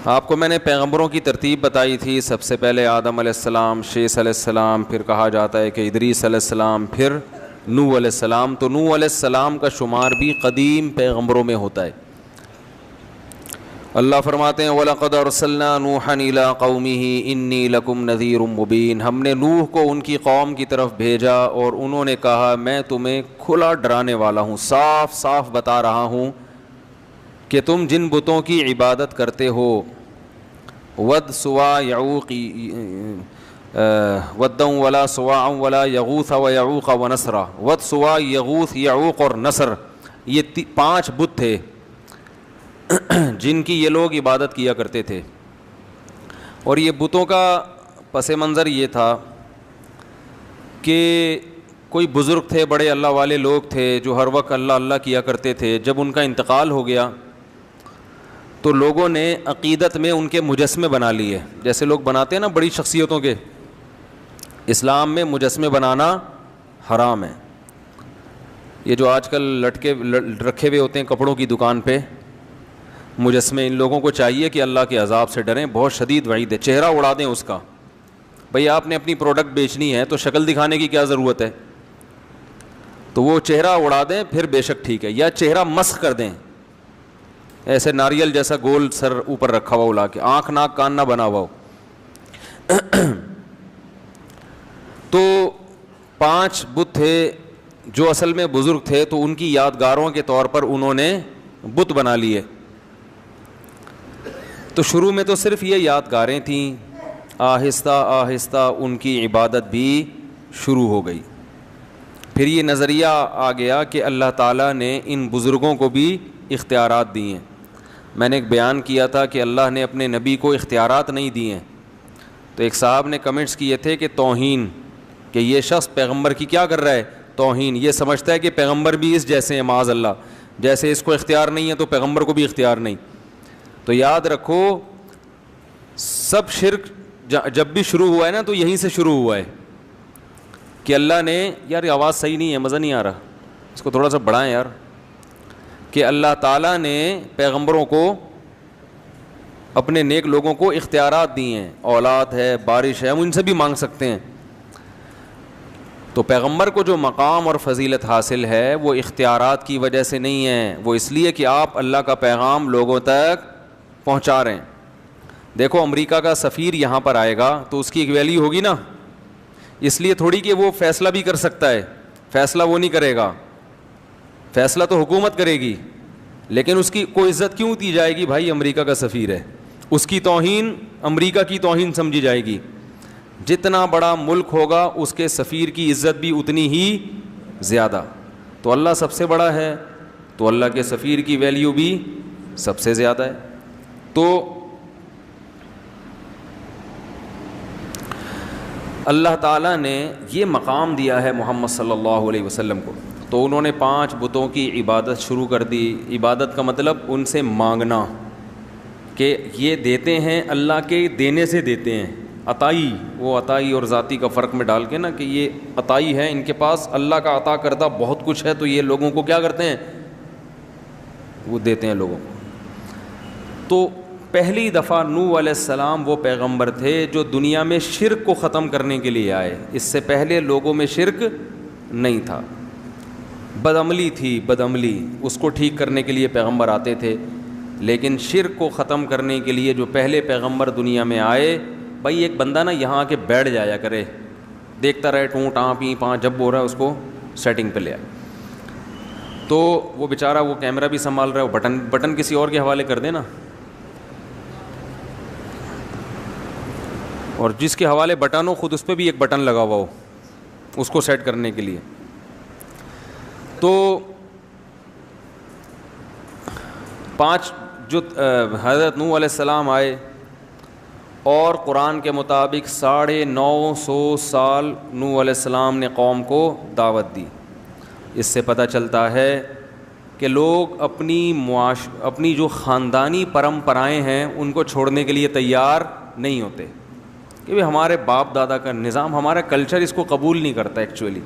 آپ کو میں نے پیغمبروں کی ترتیب بتائی تھی. سب سے پہلے آدم علیہ السلام, شیث علیہ السلام, پھر کہا جاتا ہے کہ ادریس علیہ السلام, پھر نوح علیہ السلام. تو نوح علیہ السلام کا شمار بھی قدیم پیغمبروں میں ہوتا ہے. اللہ فرماتے ہیں وَلَقَدْ أَرْسَلْنَا نُوحًا إِلَىٰ قَوْمِهِ إِنِّي لَكُمْ نَذِيرٌ مُّبِينٌ. ہم نے نوح کو ان کی قوم کی طرف بھیجا اور انہوں نے کہا میں تمہیں کھلا ڈرانے والا ہوں, صاف صاف بتا رہا ہوں کہ تم جن بتوں کی عبادت کرتے ہو, ود سوا یعوق ودًا ولا سواع ولا یغوث ویعوق ونسرا. ود سوا یغوث یعوق اور نصر, یہ 5 بت تھے جن کی یہ لوگ عبادت کیا کرتے تھے. اور یہ بتوں کا پس منظر یہ تھا کہ کوئی بزرگ تھے, بڑے اللہ والے لوگ تھے جو ہر وقت اللہ اللہ کیا کرتے تھے. جب ان کا انتقال ہو گیا تو لوگوں نے عقیدت میں ان کے مجسمے بنا لیے, جیسے لوگ بناتے ہیں نا بڑی شخصیتوں کے. اسلام میں مجسمے بنانا حرام ہے. یہ جو آج کل لٹکے رکھے ہوئے ہوتے ہیں کپڑوں کی دکان پہ مجسمے, ان لوگوں کو چاہیے کہ اللہ کے عذاب سے ڈریں, بہت شدید وعید ہے. چہرہ اڑا دیں اس کا. بھئی آپ نے اپنی پروڈکٹ بیچنی ہے تو شکل دکھانے کی کیا ضرورت ہے؟ تو وہ چہرہ اڑا دیں پھر بے شک ٹھیک ہے, یا چہرہ مسخ کر دیں, ایسے ناریل جیسا گول سر اوپر رکھا ہوا اڑا کے, آنکھ ناک کان نہ بنا ہوا ہو. تو 5 بت تھے جو اصل میں بزرگ تھے, تو ان کی یادگاروں کے طور پر انہوں نے بت بنا لیے. تو شروع میں تو صرف یہ یادگاریں تھیں, آہستہ آہستہ ان کی عبادت بھی شروع ہو گئی. پھر یہ نظریہ آ گیا کہ اللہ تعالیٰ نے ان بزرگوں کو بھی اختیارات دی ہیں. میں نے ایک بیان کیا تھا کہ اللہ نے اپنے نبی کو اختیارات نہیں دیے ہیں. تو ایک صاحب نے کمنٹس کیے تھے کہ توہین, کہ یہ شخص پیغمبر کی کیا کر رہا ہے, توہین. یہ سمجھتا ہے کہ پیغمبر بھی اس جیسے ہیں, معاذ اللہ, جیسے اس کو اختیار نہیں ہے تو پیغمبر کو بھی اختیار نہیں. تو یاد رکھو سب شرک جب بھی شروع ہوا ہے نا تو یہیں سے شروع ہوا ہے کہ اللہ نے, یار یہ آواز صحیح نہیں ہے, مزہ نہیں آ رہا, اس کو تھوڑا سا بڑھائیں یار, کہ اللہ تعالیٰ نے پیغمبروں کو, اپنے نیک لوگوں کو اختیارات دی ہیں. اولاد ہے, بارش ہے, ہم ان سے بھی مانگ سکتے ہیں. تو پیغمبر کو جو مقام اور فضیلت حاصل ہے وہ اختیارات کی وجہ سے نہیں ہے, وہ اس لیے کہ آپ اللہ کا پیغام لوگوں تک پہنچا رہے ہیں. دیکھو امریکہ کا سفیر یہاں پر آئے گا تو اس کی ایک ویلیو ہوگی نا, اس لیے تھوڑی کہ وہ فیصلہ بھی کر سکتا ہے, فیصلہ وہ نہیں کرے گا, فیصلہ تو حکومت کرے گی, لیکن اس کی کوئی عزت کیوں دی جائے گی؟ بھائی امریکہ کا سفیر ہے, اس کی توہین امریکہ کی توہین سمجھی جائے گی. جتنا بڑا ملک ہوگا اس کے سفیر کی عزت بھی اتنی ہی زیادہ. تو اللہ سب سے بڑا ہے تو اللہ کے سفیر کی ویلیو بھی سب سے زیادہ ہے. تو اللہ تعالیٰ نے یہ مقام دیا ہے محمد صلی اللہ علیہ وسلم کو. تو انہوں نے 5 بتوں کی عبادت شروع کر دی. عبادت کا مطلب ان سے مانگنا, کہ یہ دیتے ہیں, اللہ کے دینے سے دیتے ہیں. عطائی, وہ عطائی اور ذاتی کا فرق میں ڈال کے نا, کہ یہ عطائی ہے, ان کے پاس اللہ کا عطا کردہ بہت کچھ ہے, تو یہ لوگوں کو کیا کرتے ہیں, وہ دیتے ہیں لوگوں کو. تو پہلی دفعہ نوح علیہ السلام وہ پیغمبر تھے جو دنیا میں شرک کو ختم کرنے کے لیے آئے. اس سے پہلے لوگوں میں شرک نہیں تھا, بدعملی تھی, بدعملی, اس کو ٹھیک کرنے کے لیے پیغمبر آتے تھے. لیکن شرک کو ختم کرنے کے لیے جو پہلے پیغمبر دنیا میں آئے, بھائی ایک بندہ نا یہاں آ کے بیٹھ جایا کرے, دیکھتا رہے ٹوں ٹاں پی پاں, جب ہو رہا ہے اس کو سیٹنگ پہ لے آئے. تو وہ بیچارہ وہ کیمرہ بھی سنبھال رہا ہے, وہ بٹن کسی اور کے حوالے کر دے نا, اور جس کے حوالے بٹن ہو خود اس پہ بھی ایک بٹن لگا ہوا ہو اس کو سیٹ کرنے کے لیے. تو 5 جو حضرت نوح علیہ السلام آئے, اور قرآن کے مطابق 950 سال نوح علیہ السلام نے قوم کو دعوت دی. اس سے پتہ چلتا ہے کہ لوگ اپنی جو خاندانی پرمپرائیں ہیں ان کو چھوڑنے کے لیے تیار نہیں ہوتے, کہ بھئی ہمارے باپ دادا کا نظام, ہمارا کلچر اس کو قبول نہیں کرتا. ایکچولی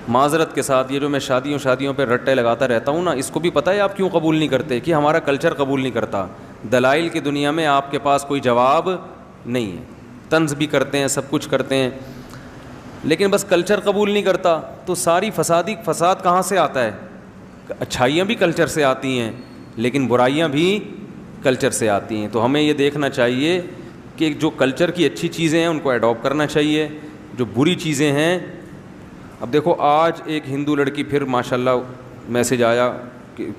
معذرت کے ساتھ یہ جو میں شادیوں پہ رٹے لگاتا رہتا ہوں نا, اس کو بھی پتہ ہے آپ کیوں قبول نہیں کرتے, کہ ہمارا کلچر قبول نہیں کرتا. دلائل کی دنیا میں آپ کے پاس کوئی جواب نہیں ہے. طنز بھی کرتے ہیں, سب کچھ کرتے ہیں, لیکن بس کلچر قبول نہیں کرتا. تو ساری فساد کہاں سے آتا ہے؟ اچھائیاں بھی کلچر سے آتی ہیں, لیکن برائیاں بھی کلچر سے آتی ہیں. تو ہمیں یہ دیکھنا چاہیے کہ جو کلچر کی اچھی چیزیں ہیں ان کو اڈاپٹ کرنا چاہیے, جو بری چیزیں ہیں. اب دیکھو آج ایک ہندو لڑکی, پھر ماشاءاللہ میسیج آیا,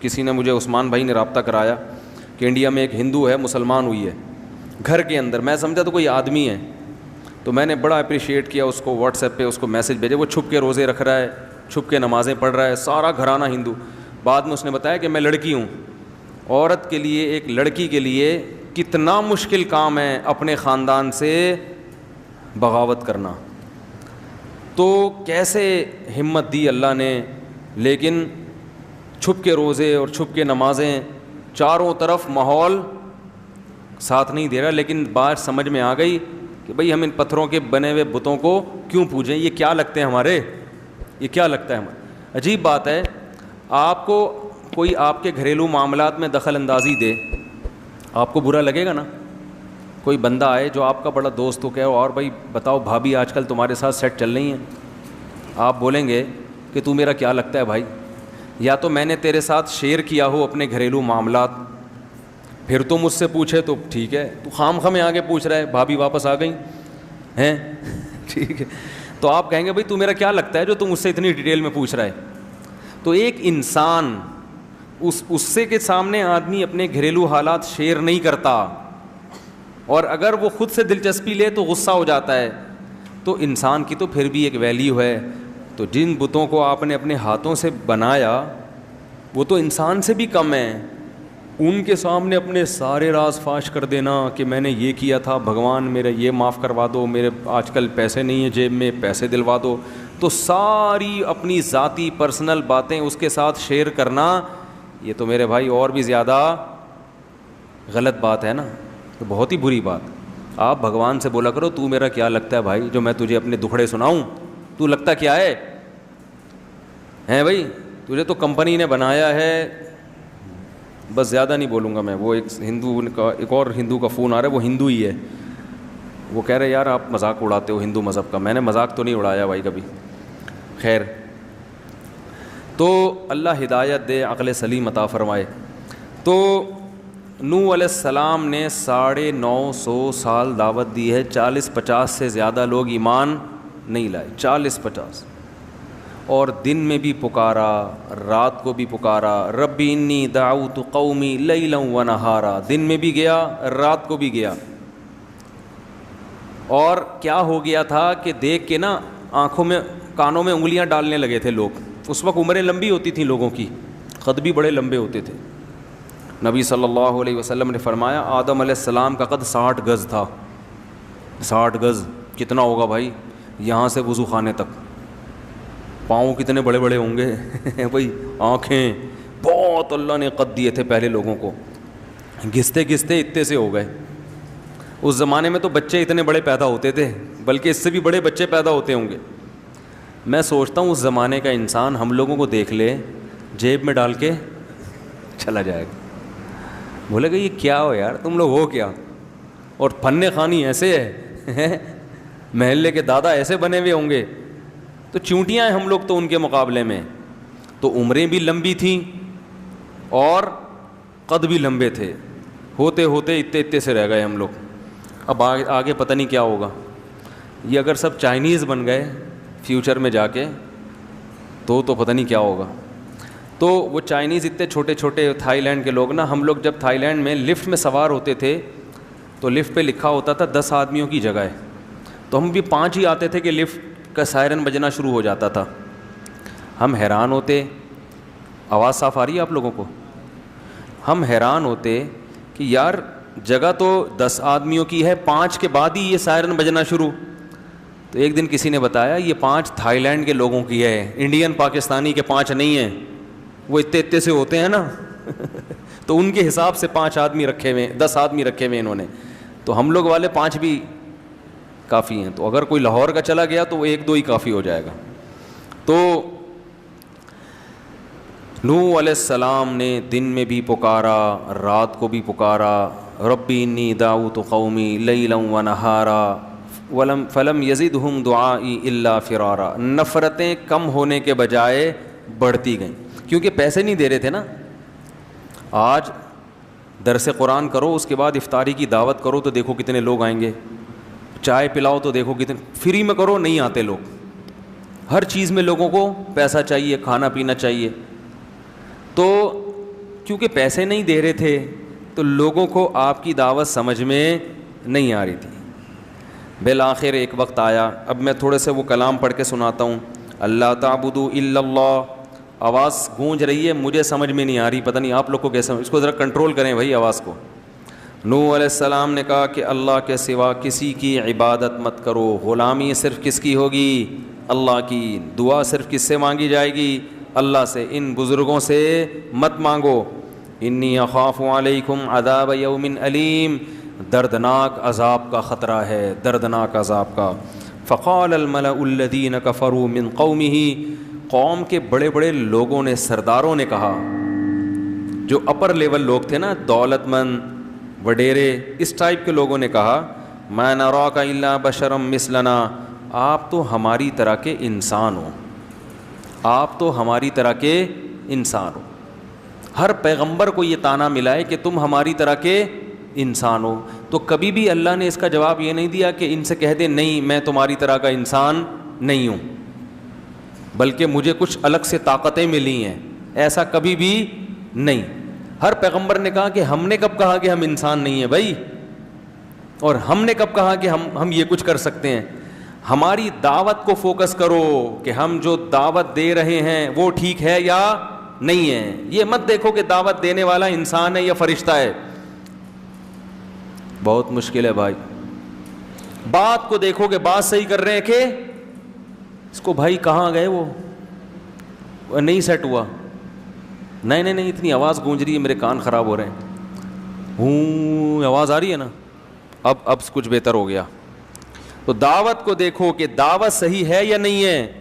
کسی نے مجھے, عثمان بھائی نے رابطہ کرایا کہ انڈیا میں ایک ہندو ہے, مسلمان ہوئی ہے گھر کے اندر. میں سمجھا تو کوئی آدمی ہے, تو میں نے بڑا اپریشیٹ کیا اس کو, واٹس ایپ پہ اس کو میسیج بھیجے. وہ چھپ کے روزے رکھ رہا ہے, چھپ کے نمازیں پڑھ رہا ہے, سارا گھرانہ ہندو. بعد میں اس نے بتایا کہ میں لڑکی ہوں. عورت کے لیے, ایک لڑکی کے لیے کتنا مشکل کام ہے اپنے خاندان سے بغاوت کرنا. تو کیسے ہمت دی اللہ نے, لیکن چھپ کے روزے اور چھپ کے نمازیں, چاروں طرف ماحول ساتھ نہیں دے رہا. لیکن بات سمجھ میں آ گئی کہ بھئی ہم ان پتھروں کے بنے ہوئے بتوں کو کیوں پوجیں, یہ کیا لگتے ہیں ہمارے, یہ کیا لگتا ہے ہمارے. عجیب بات ہے, آپ کو کوئی آپ کے گھریلو معاملات میں دخل اندازی دے, آپ کو برا لگے گا نا. کوئی بندہ آئے جو آپ کا بڑا دوست ہو, کہ اور بھائی بتاؤ بھابھی آج کل تمہارے ساتھ سیٹ چل رہی ہیں, آپ بولیں گے کہ تو میرا کیا لگتا ہے بھائی, یا تو میں نے تیرے ساتھ شیئر کیا ہو اپنے گھریلو معاملات, پھر تو مجھ سے پوچھے تو ٹھیک ہے, تو خام خامے آگے پوچھ رہا ہے بھابھی واپس آ گئی ہیں ٹھیک ہے, تو آپ کہیں گے بھائی تو میرا کیا لگتا ہے جو تم مجھ سے اتنی ڈیٹیل میں پوچھ رہا ہے. تو ایک انسان, اس سے کے سامنے آدمی اپنے گھریلو حالات شیئر نہیں کرتا, اور اگر وہ خود سے دلچسپی لے تو غصہ ہو جاتا ہے. تو انسان کی تو پھر بھی ایک ویلیو ہے. تو جن بتوں کو آپ نے اپنے ہاتھوں سے بنایا وہ تو انسان سے بھی کم ہیں. ان کے سامنے اپنے سارے راز فاش کر دینا کہ میں نے یہ کیا تھا, بھگوان میرا یہ معاف کروا دو, میرے آج کل پیسے نہیں ہیں جیب میں, پیسے دلوا دو. تو ساری اپنی ذاتی پرسنل باتیں اس کے ساتھ شیئر کرنا, یہ تو میرے بھائی اور بھی زیادہ غلط بات ہے نا, تو بہت ہی بری بات. آپ بھگوان سے بولا کرو تو میرا کیا لگتا ہے بھائی, جو میں تجھے اپنے دکھڑے سناؤں, تو لگتا کیا ہے ہیں بھائی, تجھے تو کمپنی نے بنایا ہے. بس زیادہ نہیں بولوں گا میں. وہ ایک اور ہندو کا فون آ رہا ہے, وہ ہندو ہی ہے, وہ کہہ رہے یار آپ مذاق اڑاتے ہو ہندو مذہب کا. میں نے مذاق تو نہیں اڑایا بھائی کبھی. خیر, تو اللہ ہدایت دے, عقل سلیم عطا فرمائے. تو نوح علیہ السلام نے 950 سال دعوت دی ہے, 40-50 سے زیادہ لوگ ایمان نہیں لائے, 40-50. اور دن میں بھی پکارا, رات کو بھی پکارا, ربی انی دعوت قومی لیلا و نہارا, دن میں بھی گیا رات کو بھی گیا. اور کیا ہو گیا تھا کہ دیکھ کے نا آنکھوں میں کانوں میں انگلیاں ڈالنے لگے تھے لوگ. اس وقت عمریں لمبی ہوتی تھیں لوگوں کی, قد بھی بڑے لمبے ہوتے تھے. نبی صلی اللہ علیہ وسلم نے فرمایا آدم علیہ السلام کا قد 60 گز تھا. 60 گز کتنا ہوگا بھائی, یہاں سے وضو خانے تک. پاؤں کتنے بڑے بڑے ہوں گے بھائی, آنکھیں, بہت اللہ نے قد دیے تھے پہلے لوگوں کو. گھستے گھستے اتنے سے ہو گئے. اس زمانے میں تو بچے اتنے بڑے پیدا ہوتے تھے, بلکہ اس سے بھی بڑے بچے پیدا ہوتے ہوں گے. میں سوچتا ہوں اس زمانے کا انسان ہم لوگوں کو دیکھ لے, جیب میں ڈال کے چلا جائے گا, بولے گا یہ کیا ہو یار تم لوگ ہو کیا. اور فن خوانی ایسے ہے, محلے کے دادا ایسے بنے ہوئے ہوں گے. تو چونٹیاں ہیں ہم لوگ تو ان کے مقابلے میں. تو عمریں بھی لمبی تھیں اور قد بھی لمبے تھے. ہوتے ہوتے اتنے سے رہ گئے ہم لوگ. اب آگے پتہ نہیں کیا ہوگا. یہ اگر سب چائنیز بن گئے فیوچر میں جا کے تو پتہ نہیں کیا ہوگا. تو وہ چائنیز اتنے چھوٹے چھوٹے, تھائی لینڈ کے لوگ نا, ہم لوگ جب تھائی لینڈ میں لفٹ میں سوار ہوتے تھے تو لفٹ پہ لکھا ہوتا تھا 10 آدمیوں کی جگہ ہے. تو ہم بھی 5 ہی آتے تھے کہ لفٹ کا سائرن بجنا شروع ہو جاتا تھا. ہم حیران ہوتے, آواز صاف آ رہی ہے آپ لوگوں کو, ہم حیران ہوتے کہ یار جگہ تو 10 آدمیوں کی ہے, 5 کے بعد ہی یہ سائرن بجنا شروع. تو ایک دن کسی نے بتایا یہ 5 تھائی لینڈ کے لوگوں کی ہے, انڈین پاکستانی کے 5 نہیں ہیں. وہ اتنے سے ہوتے ہیں نا تو ان کے حساب سے 5 آدمی رکھے ہوئے, 10 آدمی رکھے ہوئے انہوں نے. تو ہم لوگ والے 5 بھی کافی ہیں. تو اگر کوئی لاہور کا چلا گیا تو وہ 1-2 ہی کافی ہو جائے گا. تو نوح علیہ السلام نے دن میں بھی پکارا، رات کو بھی پکارا، ربی انی دعوت قومی لیلا ونہارا فلم یزدہم دعائی الا فرارا۔ نفرتیں کم ہونے کے بجائے بڑھتی گئیں، کیونکہ پیسے نہیں دے رہے تھے نا۔ آج درس قرآن کرو، اس کے بعد افطاری کی دعوت کرو تو دیکھو کتنے لوگ آئیں گے، چائے پلاؤ تو دیکھو کتنے، فری میں کرو نہیں آتے لوگ۔ ہر چیز میں لوگوں کو پیسہ چاہیے، کھانا پینا چاہیے، تو کیونکہ پیسے نہیں دے رہے تھے تو لوگوں کو آپ کی دعوت سمجھ میں نہیں آ رہی تھی۔ بالآخر ایک وقت آیا، اب میں تھوڑے سے وہ کلام پڑھ کے سناتا ہوں۔ اللہ تعبدوا الا اللہ، آواز گونج رہی ہے، مجھے سمجھ میں نہیں آ رہی، پتہ نہیں آپ لوگ کو کیسے، اس کو ذرا کنٹرول کریں بھائی آواز کو۔ نوح علیہ السلام نے کہا کہ اللہ کے سوا کسی کی عبادت مت کرو، غلامی صرف کس کی ہوگی؟ اللہ کی۔ دعا صرف کس سے مانگی جائے گی؟ اللہ سے۔ ان بزرگوں سے مت مانگو۔ انی اخاف علیکم عذاب یوم علیم، دردناک عذاب کا خطرہ ہے، دردناک عذاب کا۔ فقال الملأ الذین کفروا من قومہ، قوم کے بڑے بڑے لوگوں نے، سرداروں نے کہا، جو اپر لیول لوگ تھے نا، دولت مند وڈیرے، اس ٹائپ کے لوگوں نے کہا، ما نراک الا بشرا مثلنا، آپ تو ہماری طرح کے انسان ہو، آپ تو ہماری طرح کے انسان ہو۔ ہر پیغمبر کو یہ طعنہ ملا ہے کہ تم ہماری طرح کے انسان ہو، تو کبھی بھی اللہ نے اس کا جواب یہ نہیں دیا کہ ان سے کہہ دے نہیں میں تمہاری طرح کا انسان نہیں ہوں، بلکہ مجھے کچھ الگ سے طاقتیں ملی ہیں، ایسا کبھی بھی نہیں۔ ہر پیغمبر نے کہا کہ ہم نے کب کہا کہ ہم انسان نہیں ہیں بھائی، اور ہم نے کب کہا کہ ہم یہ کچھ کر سکتے ہیں؟ ہماری دعوت کو فوکس کرو کہ ہم جو دعوت دے رہے ہیں وہ ٹھیک ہے یا نہیں ہے۔ یہ مت دیکھو کہ دعوت دینے والا انسان ہے یا فرشتہ ہے، بہت مشکل ہے بھائی۔ بات کو دیکھو کہ بات صحیح کر رہے ہیں کہ اس کو بھائی کہاں گئے، وہ نہیں سیٹ ہوا، نہیں اتنی آواز گونج رہی ہے، میرے کان خراب ہو رہے ہیں، آواز آ رہی ہے نا، اب کچھ بہتر ہو گیا۔ تو دعوت کو دیکھو کہ دعوت صحیح ہے یا نہیں ہے۔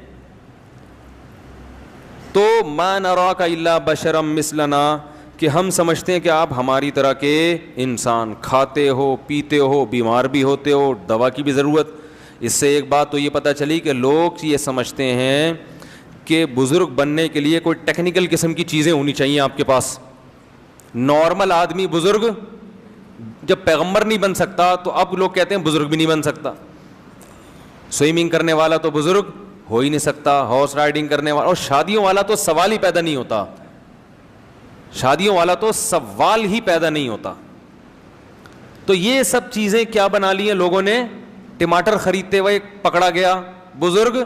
تو ما نراک الا بشرا مثلنا، کہ ہم سمجھتے ہیں کہ آپ ہماری طرح کے انسان، کھاتے ہو پیتے ہو، بیمار بھی ہوتے ہو، دوا کی بھی ضرورت۔ اس سے ایک بات تو یہ پتہ چلی کہ لوگ یہ سمجھتے ہیں کہ بزرگ بننے کے لیے کوئی ٹیکنیکل قسم کی چیزیں ہونی چاہیے آپ کے پاس۔ نارمل آدمی بزرگ جب پیغمبر نہیں بن سکتا تو اب لوگ کہتے ہیں بزرگ بھی نہیں بن سکتا۔ سوئمنگ کرنے والا تو بزرگ ہو ہی نہیں سکتا، ہارس رائڈنگ کرنے والا، اور شادیوں والا تو سوال ہی پیدا نہیں ہوتا، شادیوں والا تو سوال ہی پیدا نہیں ہوتا۔ تو یہ سب چیزیں کیا بنا لی ہیں لوگوں نے؟ ٹماٹر خریدتے ہوئے پکڑا گیا، بزرگ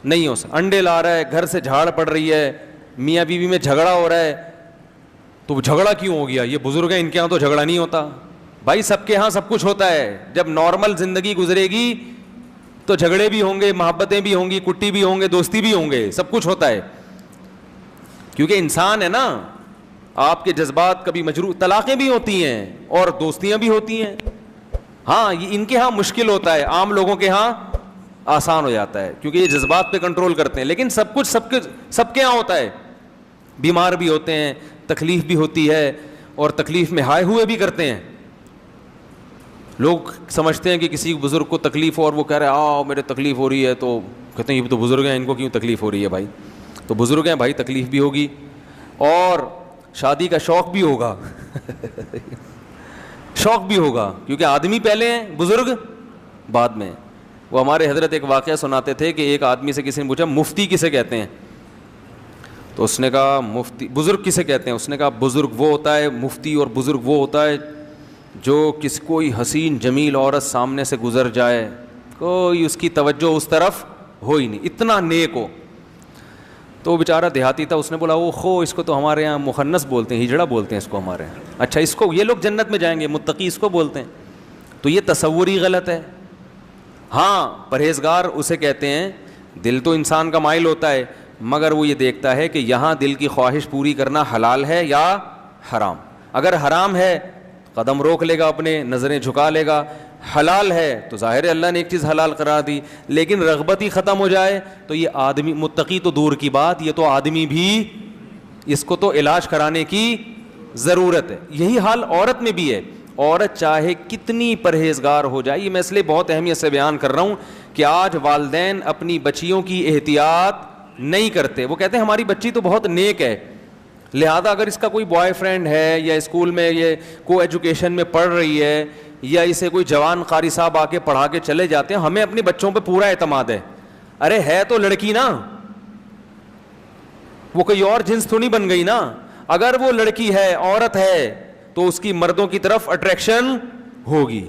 نہیں ہو سکتا۔ انڈے لا رہا ہے، گھر سے جھاڑ پڑ رہی ہے، میاں بیوی میں جھگڑا ہو رہا ہے، تو جھگڑا کیوں ہو گیا؟ یہ بزرگ ہیں، ان کے ہاں تو جھگڑا نہیں ہوتا۔ بھائی سب کے ہاں سب کچھ ہوتا ہے، جب نارمل زندگی گزرے گی تو جھگڑے بھی ہوں گے، محبتیں بھی ہوں گی، کٹی بھی ہوں گے، دوستی بھی ہوں گے، سب کچھ ہوتا ہے، کیونکہ انسان ہے نا۔ آپ کے جذبات کبھی مجروح، طلاقیں بھی ہوتی ہیں اور دوستیاں بھی ہوتی ہیں۔ ہاں یہ ان کے ہاں مشکل ہوتا ہے، عام لوگوں کے ہاں آسان ہو جاتا ہے، کیونکہ یہ جذبات پہ کنٹرول کرتے ہیں، لیکن سب کچھ سب کے ہاں ہوتا ہے۔ بیمار بھی ہوتے ہیں، تکلیف بھی ہوتی ہے، اور تکلیف میں ہائے ہوئے بھی کرتے ہیں۔ لوگ سمجھتے ہیں کہ کسی بزرگ کو تکلیف ہو اور وہ کہہ رہے ہیں آؤ میرے تکلیف ہو رہی ہے، تو کہتے ہیں یہ تو بزرگ ہیں، ان کو کیوں تکلیف ہو رہی ہے؟ بھائی تو بزرگ ہیں بھائی، تکلیف بھی ہوگی اور شادی کا شوق بھی ہوگا شوق بھی ہوگا، کیونکہ آدمی پہلے ہیں، بزرگ بعد میں۔ وہ ہمارے حضرت ایک واقعہ سناتے تھے کہ ایک آدمی سے کسی نے پوچھا مفتی کسے کہتے ہیں؟ تو اس نے کہا مفتی، بزرگ کسے کہتے ہیں؟ اس نے کہا بزرگ وہ ہوتا ہے، مفتی اور بزرگ وہ ہوتا ہے جو کوئی حسین جمیل عورت سامنے سے گزر جائے، کوئی اس کی توجہ اس طرف ہو ہی نہیں، اتنا نیک ہو۔ تو وہ بیچارہ دیہاتی تھا، اس نے بولا وہ اس کو تو ہمارے یہاں مخنث بولتے ہیں، ہجڑا بولتے ہیں اس کو ہمارے یہاں۔ اچھا، اس کو یہ لوگ جنت میں جائیں گے، متقی اس کو بولتے ہیں؟ تو یہ تصور ہی غلط ہے۔ ہاں پرہیزگار اسے کہتے ہیں، دل تو انسان کا مائل ہوتا ہے، مگر وہ یہ دیکھتا ہے کہ یہاں دل کی خواہش پوری کرنا حلال ہے یا حرام۔ اگر حرام ہے قدم روک لے گا، اپنے نظریں جھکا لے گا، حلال ہے تو ظاہر ہے اللہ نے ایک چیز حلال قرار دی، لیکن رغبت ہی ختم ہو جائے تو یہ آدمی، متقی تو دور کی بات، یہ تو آدمی بھی اس کو تو علاج کرانے کی ضرورت ہے. یہی حال عورت میں بھی ہے. عورت چاہے کتنی پرہیزگار ہو جائے, یہ میں اس لیے بہت اہمیت سے بیان کر رہا ہوں کہ آج والدین اپنی بچیوں کی احتیاط نہیں کرتے. وہ کہتے ہیں ہماری بچی تو بہت نیک ہے, لہذا اگر اس کا کوئی بوائے فرینڈ ہے یا اسکول میں یہ کو ایجوکیشن میں پڑھ رہی ہے یا اسے کوئی جوان قاری صاحب آ کے پڑھا کے چلے جاتے ہیں, ہمیں اپنے بچوں پہ پورا اعتماد ہے. ارے ہے تو لڑکی نا, وہ کوئی اور جنس تو نہیں بن گئی نا. اگر وہ لڑکی ہے, عورت ہے, تو اس کی مردوں کی طرف اٹریکشن ہوگی.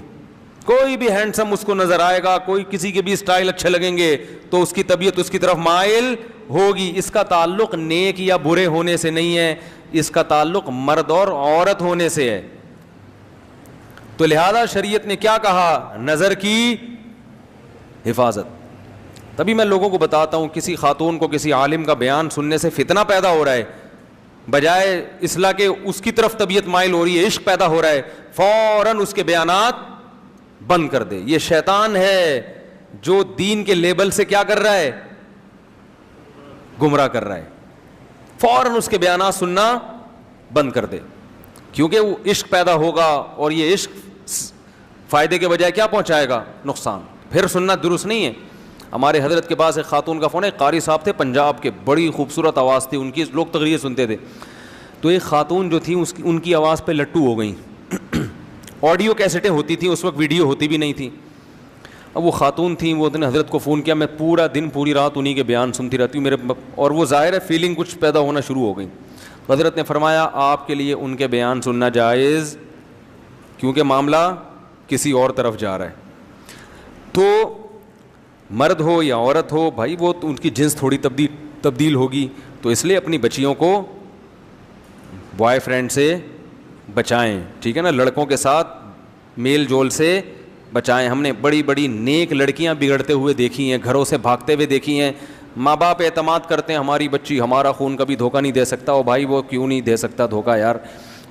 کوئی بھی ہینڈسم اس کو نظر آئے گا, کوئی کسی کے بھی اسٹائل اچھے لگیں گے تو اس کی طبیعت اس کی طرف مائل ہوگی. اس کا تعلق نیک یا برے ہونے سے نہیں ہے, اس کا تعلق مرد اور عورت ہونے سے ہے. تو لہذا شریعت نے کیا کہا؟ نظر کی حفاظت. تبھی میں لوگوں کو بتاتا ہوں, کسی خاتون کو کسی عالم کا بیان سننے سے فتنہ پیدا ہو رہا ہے, بجائے اصلاح کے اس کی طرف طبیعت مائل ہو رہی ہے, عشق پیدا ہو رہا ہے, فوراً اس کے بیانات بند کر دے. یہ شیطان ہے جو دین کے لیبل سے کیا کر رہا ہے؟ گمراہ کر رہا ہے. فوراً اس کے بیانات سننا بند کر دے, کیونکہ وہ عشق پیدا ہوگا اور یہ عشق فائدے کے بجائے کیا پہنچائے گا؟ نقصان. پھر سننا درست نہیں ہے. ہمارے حضرت کے پاس ایک خاتون کا فون ہے, قاری صاحب تھے پنجاب کے, بڑی خوبصورت آواز تھی ان کی, لوگ تقریر سنتے تھے. تو ایک خاتون جو تھی ان کی آواز پہ لٹو ہو گئیں. آڈیو کیسٹیں ہوتی تھیں اس وقت, ویڈیو ہوتی بھی نہیں تھی. اب وہ خاتون تھیں, وہ نے حضرت کو فون کیا, میں پورا دن پوری رات انہی کے بیان سنتی رہتی ہوں میرے, اور وہ ظاہر ہے فیلنگ کچھ پیدا ہونا شروع ہو گئی. تو حضرت نے فرمایا آپ کے لیے ان کے بیان سننا جائز, کیونکہ معاملہ کسی اور طرف جا رہا ہے. تو مرد ہو یا عورت ہو بھائی, وہ ان کی جنس تھوڑی تبدیل ہوگی, تو اس لیے اپنی بچیوں کو بوائے فرینڈ سے بچائیں, ٹھیک ہے نا, لڑکوں کے ساتھ میل جول سے بچائیں. ہم نے بڑی بڑی نیک لڑکیاں بگڑتے ہوئے دیکھی ہیں, گھروں سے بھاگتے ہوئے دیکھی ہیں. ماں باپ اعتماد کرتے ہیں ہماری بچی ہمارا خون کبھی دھوکہ نہیں دے سکتا. او بھائی وہ کیوں نہیں دے سکتا دھوکہ یار,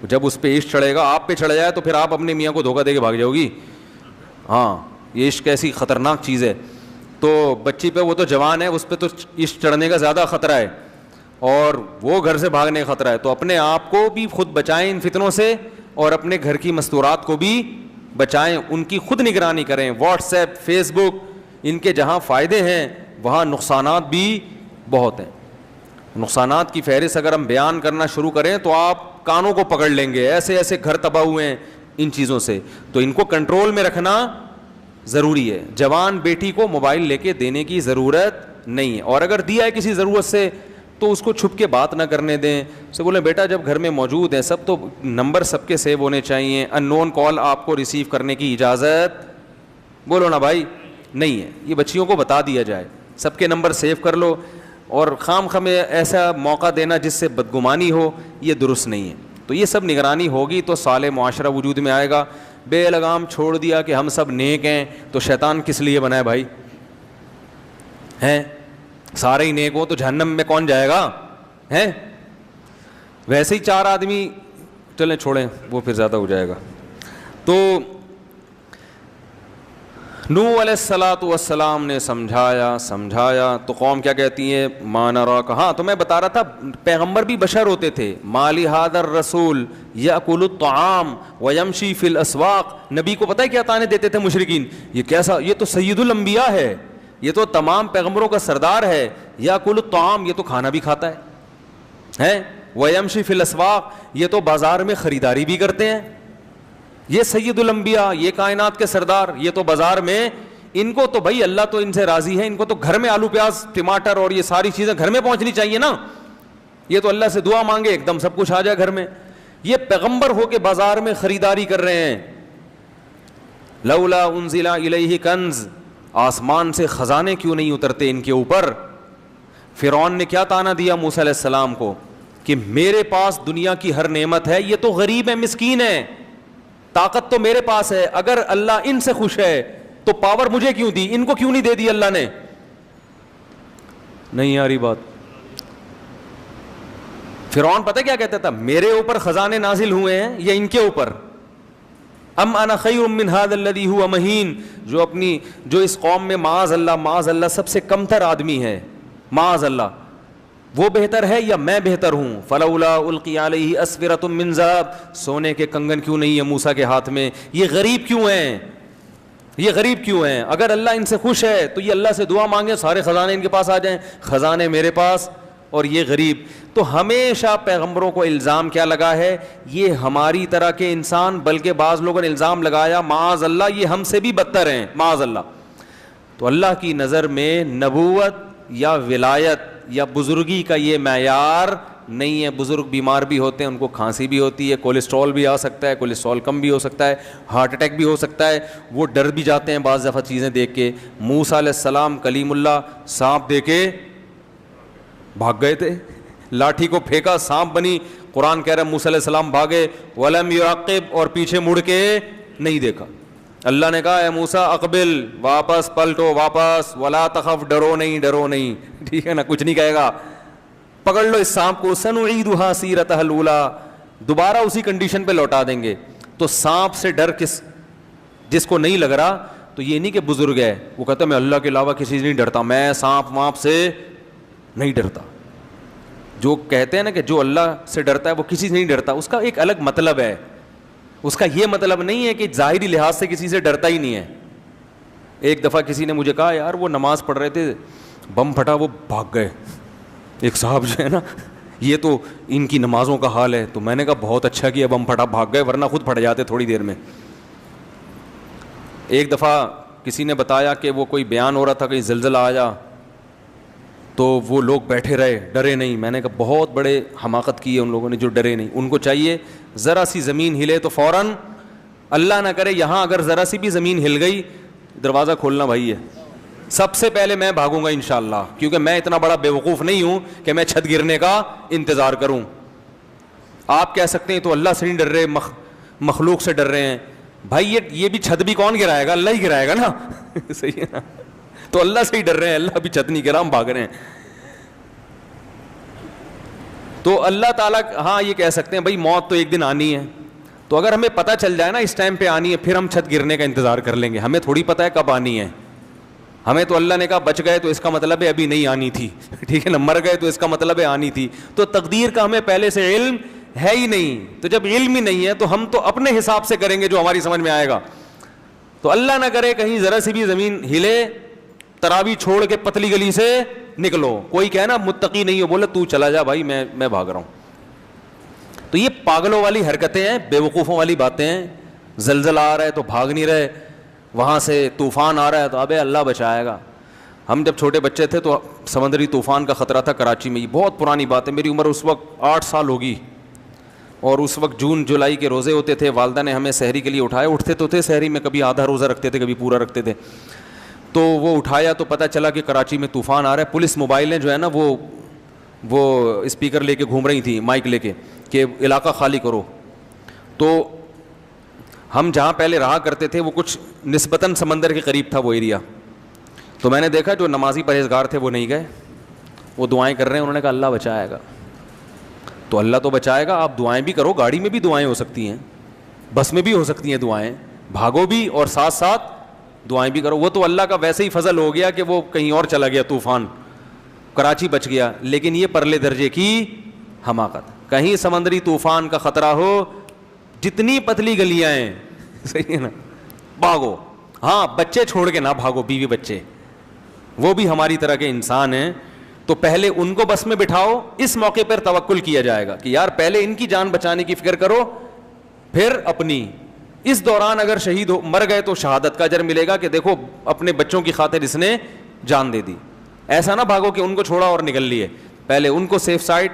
جب اس پہ عشق چڑھے گا, آپ پہ چڑھ جائے تو پھر آپ اپنے میاں کو دھوکہ دے کے بھاگ جاؤ گی. ہاں یہ عشق ایسی خطرناک چیز ہے. تو بچی پہ, وہ تو جوان ہے, اس پہ تو عشق چڑھنے کا زیادہ خطرہ ہے اور وہ گھر سے بھاگنے کا خطرہ ہے. تو اپنے آپ کو بھی خود بچائیں ان فتنوں سے, اور اپنے گھر کی مستورات کو بھی بچائیں, ان کی خود نگرانی کریں. واٹس ایپ, فیس بک, ان کے جہاں فائدے ہیں وہاں نقصانات بھی بہت ہیں. نقصانات کی فہرست اگر ہم بیان کرنا شروع کریں تو آپ کانوں کو پکڑ لیں گے. ایسے ایسے گھر تباہ ہوئے ہیں ان چیزوں سے, تو ان کو کنٹرول میں رکھنا ضروری ہے. جوان بیٹی کو موبائل لے کے دینے کی ضرورت نہیں ہے, اور اگر دیا ہے کسی ضرورت سے تو اس کو چھپ کے بات نہ کرنے دیں. سے بولیں بیٹا جب گھر میں موجود ہیں سب, تو نمبر سب کے سیو ہونے چاہیے. ان نون کال آپ کو ریسیو کرنے کی اجازت, بولو نا بھائی, نہیں ہے. یہ بچیوں کو بتا دیا جائے, سب کے نمبر سیو کر لو, اور خام میں ایسا موقع دینا جس سے بدگمانی ہو, یہ درست نہیں ہے. تو یہ سب نگرانی ہوگی تو صالح معاشرہ وجود میں آئے گا. بے لگام چھوڑ دیا کہ ہم سب نیک ہیں, تو شیطان کس لیے بنائے بھائی ہیں؟ سارے ہی نیک ہو تو جہنم میں کون جائے گا ہیں؟ ویسے ہی 4 آدمی, چلیں چھوڑیں وہ پھر زیادہ ہو جائے گا. تو نوح علیہ الصلاۃ والسلام نے سمجھایا تو قوم کیا کہتی ہے؟ ما نراک. ہاں تو میں بتا رہا تھا پیغمبر بھی بشر ہوتے تھے. مالی ھذا الرسول یاکل الطعام ویمشی فی الاسواق. نبی کو پتہ ہے کیا تانے دیتے تھے مشرکین؟ یہ کیسا, یہ تو سید الانبیاء ہے, یہ تو تمام پیغمبروں کا سردار ہے. یاکل الطعام, یہ تو کھانا بھی کھاتا ہے. ویمشی فی الاسواق, یہ تو بازار میں خریداری بھی کرتے ہیں. یہ سید الانبیاء, یہ کائنات کے سردار, یہ تو بازار میں, ان کو تو بھائی اللہ تو ان سے راضی ہے, ان کو تو گھر میں آلو پیاز ٹماٹر اور یہ ساری چیزیں گھر میں پہنچنی چاہیے نا. یہ تو اللہ سے دعا مانگے ایک دم سب کچھ آ جائے گھر میں. یہ پیغمبر ہو کے بازار میں خریداری کر رہے ہیں. لولا انزل الیہ کنز, آسمان سے خزانے کیوں نہیں اترتے ان کے اوپر؟ فرعون نے کیا تانا دیا موسیٰ علیہ السلام کو کہ میرے پاس دنیا کی ہر نعمت ہے, یہ تو غریب ہے, مسکین ہے, طاقت تو میرے پاس ہے, اگر اللہ ان سے خوش ہے تو پاور مجھے کیوں دی, ان کو کیوں نہیں دے دی اللہ نے؟ نہیں آ رہی بات. فرعون پتہ کیا کہتا تھا؟ میرے اوپر خزانے نازل ہوئے ہیں یا ان کے اوپر؟ ام انا خیر من ھذا الذی ھو مہین, جو اس قوم میں معاذ اللہ سب سے کمتر آدمی ہے, معاذ اللہ, وہ بہتر ہے یا میں بہتر ہوں؟ فلولا القی علیہ اسورۃ من ذہب، سونے کے کنگن کیوں نہیں ہے موسیٰ کے ہاتھ میں؟ یہ غریب کیوں ہیں؟ یہ غریب کیوں ہیں؟ اگر اللہ ان سے خوش ہے تو یہ اللہ سے دعا مانگے سارے خزانے ان کے پاس آ جائیں، خزانے میرے پاس اور یہ غریب۔ تو ہمیشہ پیغمبروں کو الزام کیا لگا ہے؟ یہ ہماری طرح کے انسان، بلکہ بعض لوگوں نے الزام لگایا معاذ اللہ یہ ہم سے بھی بدتر ہیں، معاذ اللہ۔ تو اللہ کی نظر میں نبوت یا ولایت یا بزرگی کا یہ معیار نہیں ہے۔ بزرگ بیمار بھی ہوتے ہیں، ان کو کھانسی بھی ہوتی ہے، کولیسٹرول بھی آ سکتا ہے، کولیسٹرول کم بھی ہو سکتا ہے، ہارٹ اٹیک بھی ہو سکتا ہے، وہ ڈر بھی جاتے ہیں بعض دفعہ چیزیں دیکھ کے۔ موسیٰ علیہ السلام کلیم اللہ سانپ دے کے بھاگ گئے تھے، لاٹھی کو پھینکا سانپ بنی، قرآن کہہ رہا ہے موسیٰ علیہ السلام بھاگے، وَلَمْ يُعَقِّبْ، اور پیچھے مڑ کے نہیں دیکھا۔ اللہ نے کہا اے موسیٰ اقبل، واپس پلٹو، واپس، ولا تخف، ڈرو نہیں، ڈرو نہیں، ٹھیک ہے نا، کچھ نہیں کہے گا، پکڑ لو اس سانپ کو، سنعیدھا سیرتھا الاولی، دوبارہ اسی کنڈیشن پہ لوٹا دیں گے۔ تو سانپ سے ڈر جس کو نہیں لگ رہا، تو یہ نہیں کہ بزرگ ہے وہ کہتا ہے میں اللہ کے علاوہ کسی سے نہیں ڈرتا، میں سانپ وانپ سے نہیں ڈرتا۔ جو کہتے ہیں نا کہ جو اللہ سے ڈرتا ہے وہ کسی سے نہیں ڈرتا، اس کا ایک الگ مطلب ہے، اس کا یہ مطلب نہیں ہے کہ ظاہری لحاظ سے کسی سے ڈرتا ہی نہیں ہے۔ ایک دفعہ کسی نے مجھے کہا یار وہ نماز پڑھ رہے تھے، بم پھٹا، وہ بھاگ گئے، ایک صاحب جو ہے نا، یہ تو ان کی نمازوں کا حال ہے۔ تو میں نے کہا بہت اچھا کیا بم پھٹا، بھاگ گئے، ورنہ خود پھٹ جاتے تھوڑی دیر میں۔ ایک دفعہ کسی نے بتایا کہ وہ کوئی بیان ہو رہا تھا کہ زلزلہ آیا، تو وہ لوگ بیٹھے رہے، ڈرے نہیں۔ میں نے کہا بہت بڑے حماقت کی ہے ان لوگوں نے جو ڈرے نہیں۔ ان کو چاہیے ذرا سی زمین ہلے تو فوراً، اللہ نہ کرے یہاں اگر ذرا سی بھی زمین ہل گئی، دروازہ کھولنا بھائی ہے، سب سے پہلے میں بھاگوں گا انشاءاللہ، کیونکہ میں اتنا بڑا بیوقوف نہیں ہوں کہ میں چھت گرنے کا انتظار کروں۔ آپ کہہ سکتے ہیں تو اللہ سے نہیں ڈر رہے، مخلوق سے ڈر رہے ہیں۔ بھائی یہ بھی چھت بھی کون گرائے گا؟ اللہ ہی گرائے گا نا، صحیح ہے نا؟ تو اللہ سے ہی ڈر رہے ہیں، اللہ بھی چھت نہیں گرا، ہم بھاگ رہے ہیں۔ تو اللہ تعالیٰ ہاں یہ کہہ سکتے ہیں بھائی موت تو ایک دن آنی ہے، تو اگر ہمیں پتہ چل جائے نا اس ٹائم پہ آنی ہے، پھر ہم چھت گرنے کا انتظار کر لیں گے، ہمیں تھوڑی پتہ ہے کب آنی ہے۔ ہمیں تو اللہ نے کہا بچ گئے تو اس کا مطلب ہے ابھی نہیں آنی تھی، ٹھیک ہے نا، مر گئے تو اس کا مطلب ہے آنی تھی۔ تو تقدیر کا ہمیں پہلے سے علم ہے ہی نہیں، تو جب علم ہی نہیں ہے تو ہم تو اپنے حساب سے کریں گے جو ہماری سمجھ میں آئے گا۔ تو اللہ نہ کرے کہیں ذرا سی بھی زمین ہلے، تراوی چھوڑ کے پتلی گلی سے نکلو، کوئی کہنا متقی نہیں ہو، بولے تو چلا جا بھائی میں بھاگ رہا ہوں۔ تو یہ پاگلوں والی حرکتیں ہیں، بیوقوفوں والی باتیں ہیں۔ زلزلہ آ رہا ہے تو بھاگ نہیں رہے، وہاں سے طوفان آ رہا ہے تو ابے اللہ بچائے گا۔ ہم جب چھوٹے بچے تھے تو سمندری طوفان کا خطرہ تھا کراچی میں، یہ بہت پرانی بات ہے، میری عمر اس وقت 8 سال ہوگی، اور اس وقت جون جولائی کے روزے ہوتے تھے، والدہ نے ہمیں سحری کے لیے اٹھایا، اٹھتے تو تھے سحری میں، کبھی آدھا روزہ رکھتے تھے کبھی پورا رکھتے تھے، تو وہ اٹھایا تو پتہ چلا کہ کراچی میں طوفان آ رہا ہے۔ پولیس موبائلیں جو ہے نا وہ اسپیکر لے کے گھوم رہی تھیں، مائک لے کے، کہ علاقہ خالی کرو۔ تو ہم جہاں پہلے رہا کرتے تھے وہ کچھ نسبتاً سمندر کے قریب تھا وہ ایریا، تو میں نے دیکھا جو نمازی پرہیزگار تھے وہ نہیں گئے، وہ دعائیں کر رہے ہیں، انہوں نے کہا اللہ بچائے گا۔ تو اللہ تو بچائے گا، آپ دعائیں بھی کرو، گاڑی میں بھی دعائیں ہو سکتی ہیں، بس میں بھی ہو سکتی ہیں دعائیں، بھاگو بھی اور ساتھ ساتھ دعائیں بھی کرو۔ وہ تو اللہ کا ویسے ہی فضل ہو گیا کہ وہ کہیں اور چلا گیا طوفان، کراچی بچ گیا، لیکن یہ پرلے درجے کی حماقت۔ کہیں سمندری طوفان کا خطرہ ہو، جتنی پتلی گلیاں ہیں، صحیح ہے نا، بھاگو۔ ہاں بچے چھوڑ کے نہ بھاگو، بیوی بچے، وہ بھی ہماری طرح کے انسان ہیں، تو پہلے ان کو بس میں بٹھاؤ، اس موقع پر توکل کیا جائے گا کہ یار پہلے ان کی جان بچانے کی فکر کرو، پھر اپنی۔ اس دوران اگر شہید مر گئے تو شہادت کا اجر ملے گا کہ دیکھو اپنے بچوں کی خاطر اس نے جان دے دی۔ ایسا نہ بھاگو کہ ان کو چھوڑا اور نکل لیے، پہلے ان کو سیف سائڈ،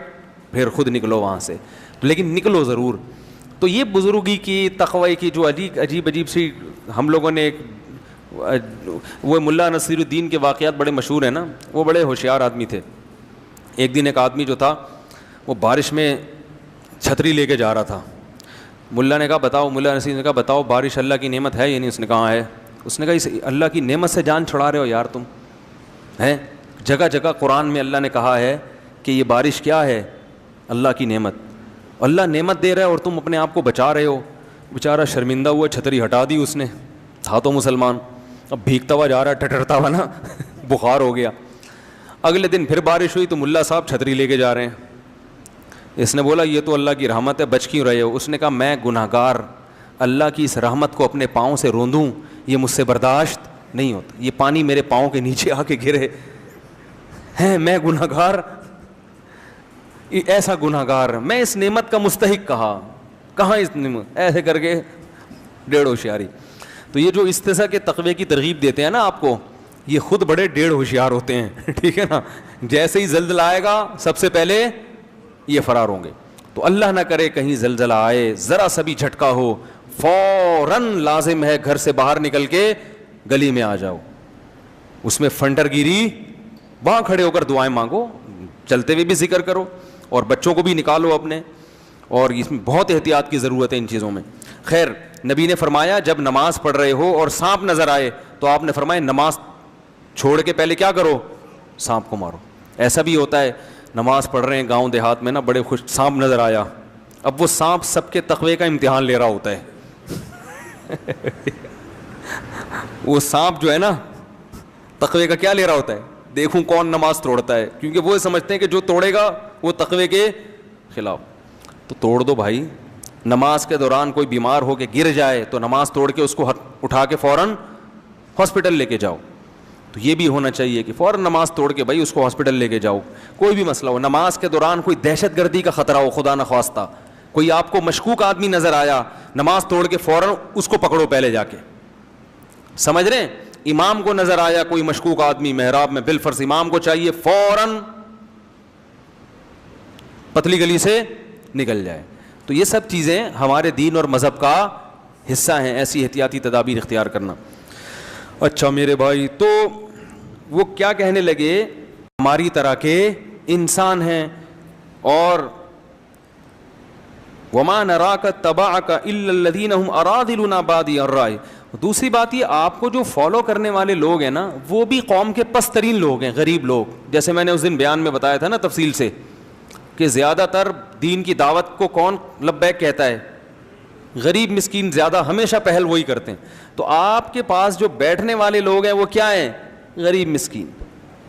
پھر خود نکلو وہاں سے، لیکن نکلو ضرور۔ تو یہ بزرگی کی، تقوی کی جو عجیب سی ہم لوگوں نے ایک، وہ ملا نصیر الدین کے واقعات بڑے مشہور ہیں نا، وہ بڑے ہوشیار آدمی تھے۔ ایک دن ایک آدمی جو تھا وہ بارش میں چھتری لے کے جا رہا تھا، ملا نے کہا بتاؤ، ملا نصیر نے کہا بتاؤ بارش اللہ کی نعمت ہے یا نہیں؟ اس نے کہا ہے۔ اس نے کہا اس اللہ کی نعمت سے جان چھڑا رہے ہو یار تم ہیں؟ جگہ جگہ قرآن میں اللہ نے کہا ہے کہ یہ بارش کیا ہے؟ اللہ کی نعمت، اللہ نعمت دے رہا ہے اور تم اپنے آپ کو بچا رہے ہو۔ بیچارہ شرمندہ ہوا، چھتری ہٹا دی اس نے، تھا تو مسلمان، اب بھیگتا ہوا جا رہا ہے، ٹٹرتا ہوا نا، بخار ہو گیا۔ اگلے دن پھر بارش ہوئی تو ملا صاحب چھتری لے کے جا رہے ہیں. اس نے بولا یہ تو اللہ کی رحمت ہے, بچ کیوں رہے ہو؟ اس نے کہا میں گناہ گار, اللہ کی اس رحمت کو اپنے پاؤں سے روندوں یہ مجھ سے برداشت نہیں ہوتا, یہ پانی میرے پاؤں کے نیچے آ کے گرے ہیں, میں گناہ گار, ایسا گناہ گار, میں اس نعمت کا مستحق کہاں اس نعمت, ایسے کر کے ڈیڑھ ہوشیاری. تو یہ جو استثاء کے تقوی کی ترغیب دیتے ہیں نا آپ کو, یہ خود بڑے ڈیڑھ ہوشیار ہوتے ہیں, ٹھیک ہے نا. جیسے ہی زلزلہ آئے گا سب سے پہلے یہ فرار ہوں گے. تو اللہ نہ کرے کہیں زلزلہ آئے, ذرا سا بھی جھٹکا ہو, فوراً لازم ہے گھر سے باہر نکل کے گلی میں آ جاؤ, اس میں فنڈر گیری, وہاں کھڑے ہو کر دعائیں مانگو, چلتے ہوئے بھی ذکر کرو, اور بچوں کو بھی نکالو اپنے, اور اس میں بہت احتیاط کی ضرورت ہے ان چیزوں میں. خیر, نبی نے فرمایا جب نماز پڑھ رہے ہو اور سانپ نظر آئے تو آپ نے فرمایا نماز چھوڑ کے پہلے کیا کرو, سانپ کو مارو. ایسا بھی ہوتا ہے نماز پڑھ رہے ہیں گاؤں دیہات میں نا, بڑے خوش سانپ نظر آیا, اب وہ سانپ سب کے تقوی کا امتحان لے رہا ہوتا ہے. وہ سانپ جو ہے نا تقوی کا کیا لے رہا ہوتا ہے, دیکھوں کون نماز توڑتا ہے, کیونکہ وہ سمجھتے ہیں کہ جو توڑے گا وہ تقوی کے خلاف. تو توڑ دو بھائی. نماز کے دوران کوئی بیمار ہو کے گر جائے تو نماز توڑ کے اس کو اٹھا کے فوراً ہاسپٹل لے کے جاؤ. تو یہ بھی ہونا چاہیے کہ فوراً نماز توڑ کے بھائی اس کو ہاسپٹل لے کے جاؤ. کوئی بھی مسئلہ ہو, نماز کے دوران کوئی دہشت گردی کا خطرہ ہو, خدا نخواستہ کوئی آپ کو مشکوک آدمی نظر آیا, نماز توڑ کے فوراً اس کو پکڑو پہلے جا کے. سمجھ رہے ہیں, امام کو نظر آیا کوئی مشکوک آدمی محراب میں, بالفرض امام کو چاہیے فوراً پتلی گلی سے نکل جائے. تو یہ سب چیزیں ہمارے دین اور مذہب کا حصہ ہیں, ایسی احتیاطی تدابیر اختیار کرنا. اچھا میرے بھائی, تو وہ کیا کہنے لگے, ہماری طرح کے انسان ہیں, اور وما نراک تبعک الا الذین هم اراذلنا بادی الرائے. دوسری بات یہ, آپ کو جو فالو کرنے والے لوگ ہیں نا وہ بھی قوم کے پست ترین لوگ ہیں, غریب لوگ. جیسے میں نے اس دن بیان میں بتایا تھا نا تفصیل سے کہ زیادہ تر دین کی دعوت کو کون لبیک کہتا ہے, غریب مسکین زیادہ ہمیشہ پہل وہی کرتے ہیں. تو آپ کے پاس جو بیٹھنے والے لوگ ہیں وہ کیا ہیں, غریب مسکین.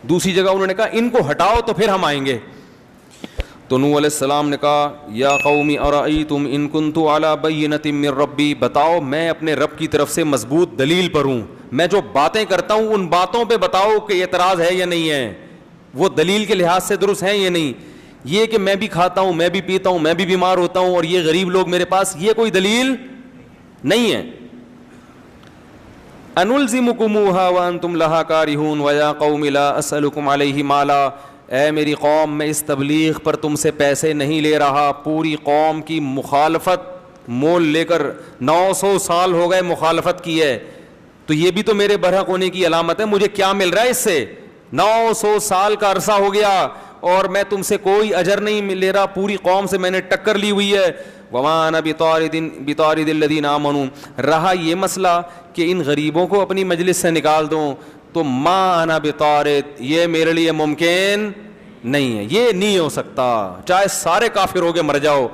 دوسری جگہ انہوں نے کہا ان کو ہٹاؤ تو پھر ہم آئیں گے. تو نوح علیہ السلام نے کہا یا قوم ارأیتم ان کنت علی بینۃ من ربی, بتاؤ میں اپنے رب کی طرف سے مضبوط دلیل پر ہوں, میں جو باتیں کرتا ہوں ان باتوں پہ بتاؤ کہ اعتراض ہے یا نہیں ہے, وہ دلیل کے لحاظ سے درست ہیں یا نہیں. یہ کہ میں بھی کھاتا ہوں, میں بھی پیتا ہوں, میں بھی بیمار ہوتا ہوں اور یہ غریب لوگ میرے پاس, یہ کوئی دلیل نہیں ہے. انلزمکموها وانتم لها کارہون ویا قوم لا اسألکم علیہ مالا, اے میری قوم میں اس تبلیغ پر تم سے پیسے نہیں لے رہا. پوری قوم کی مخالفت مول لے کر 900 سال ہو گئے مخالفت کی ہے, تو یہ بھی تو میرے برحق ہونے کی علامت ہے. مجھے کیا مل رہا ہے اس سے, 900 سال کا عرصہ ہو گیا اور میں تم سے کوئی اجر نہیں لے رہا, پوری قوم سے میں نے ٹکر لی ہوئی ہے. وما انا بطارد الذین آمنوا, رہا یہ مسئلہ کہ ان غریبوں کو اپنی مجلس سے نکال دوں, تو ما انا بطارد, یہ میرے لیے ممکن نہیں ہے, یہ نہیں ہو سکتا. چاہے سارے کافر ہو کے مر جاؤ,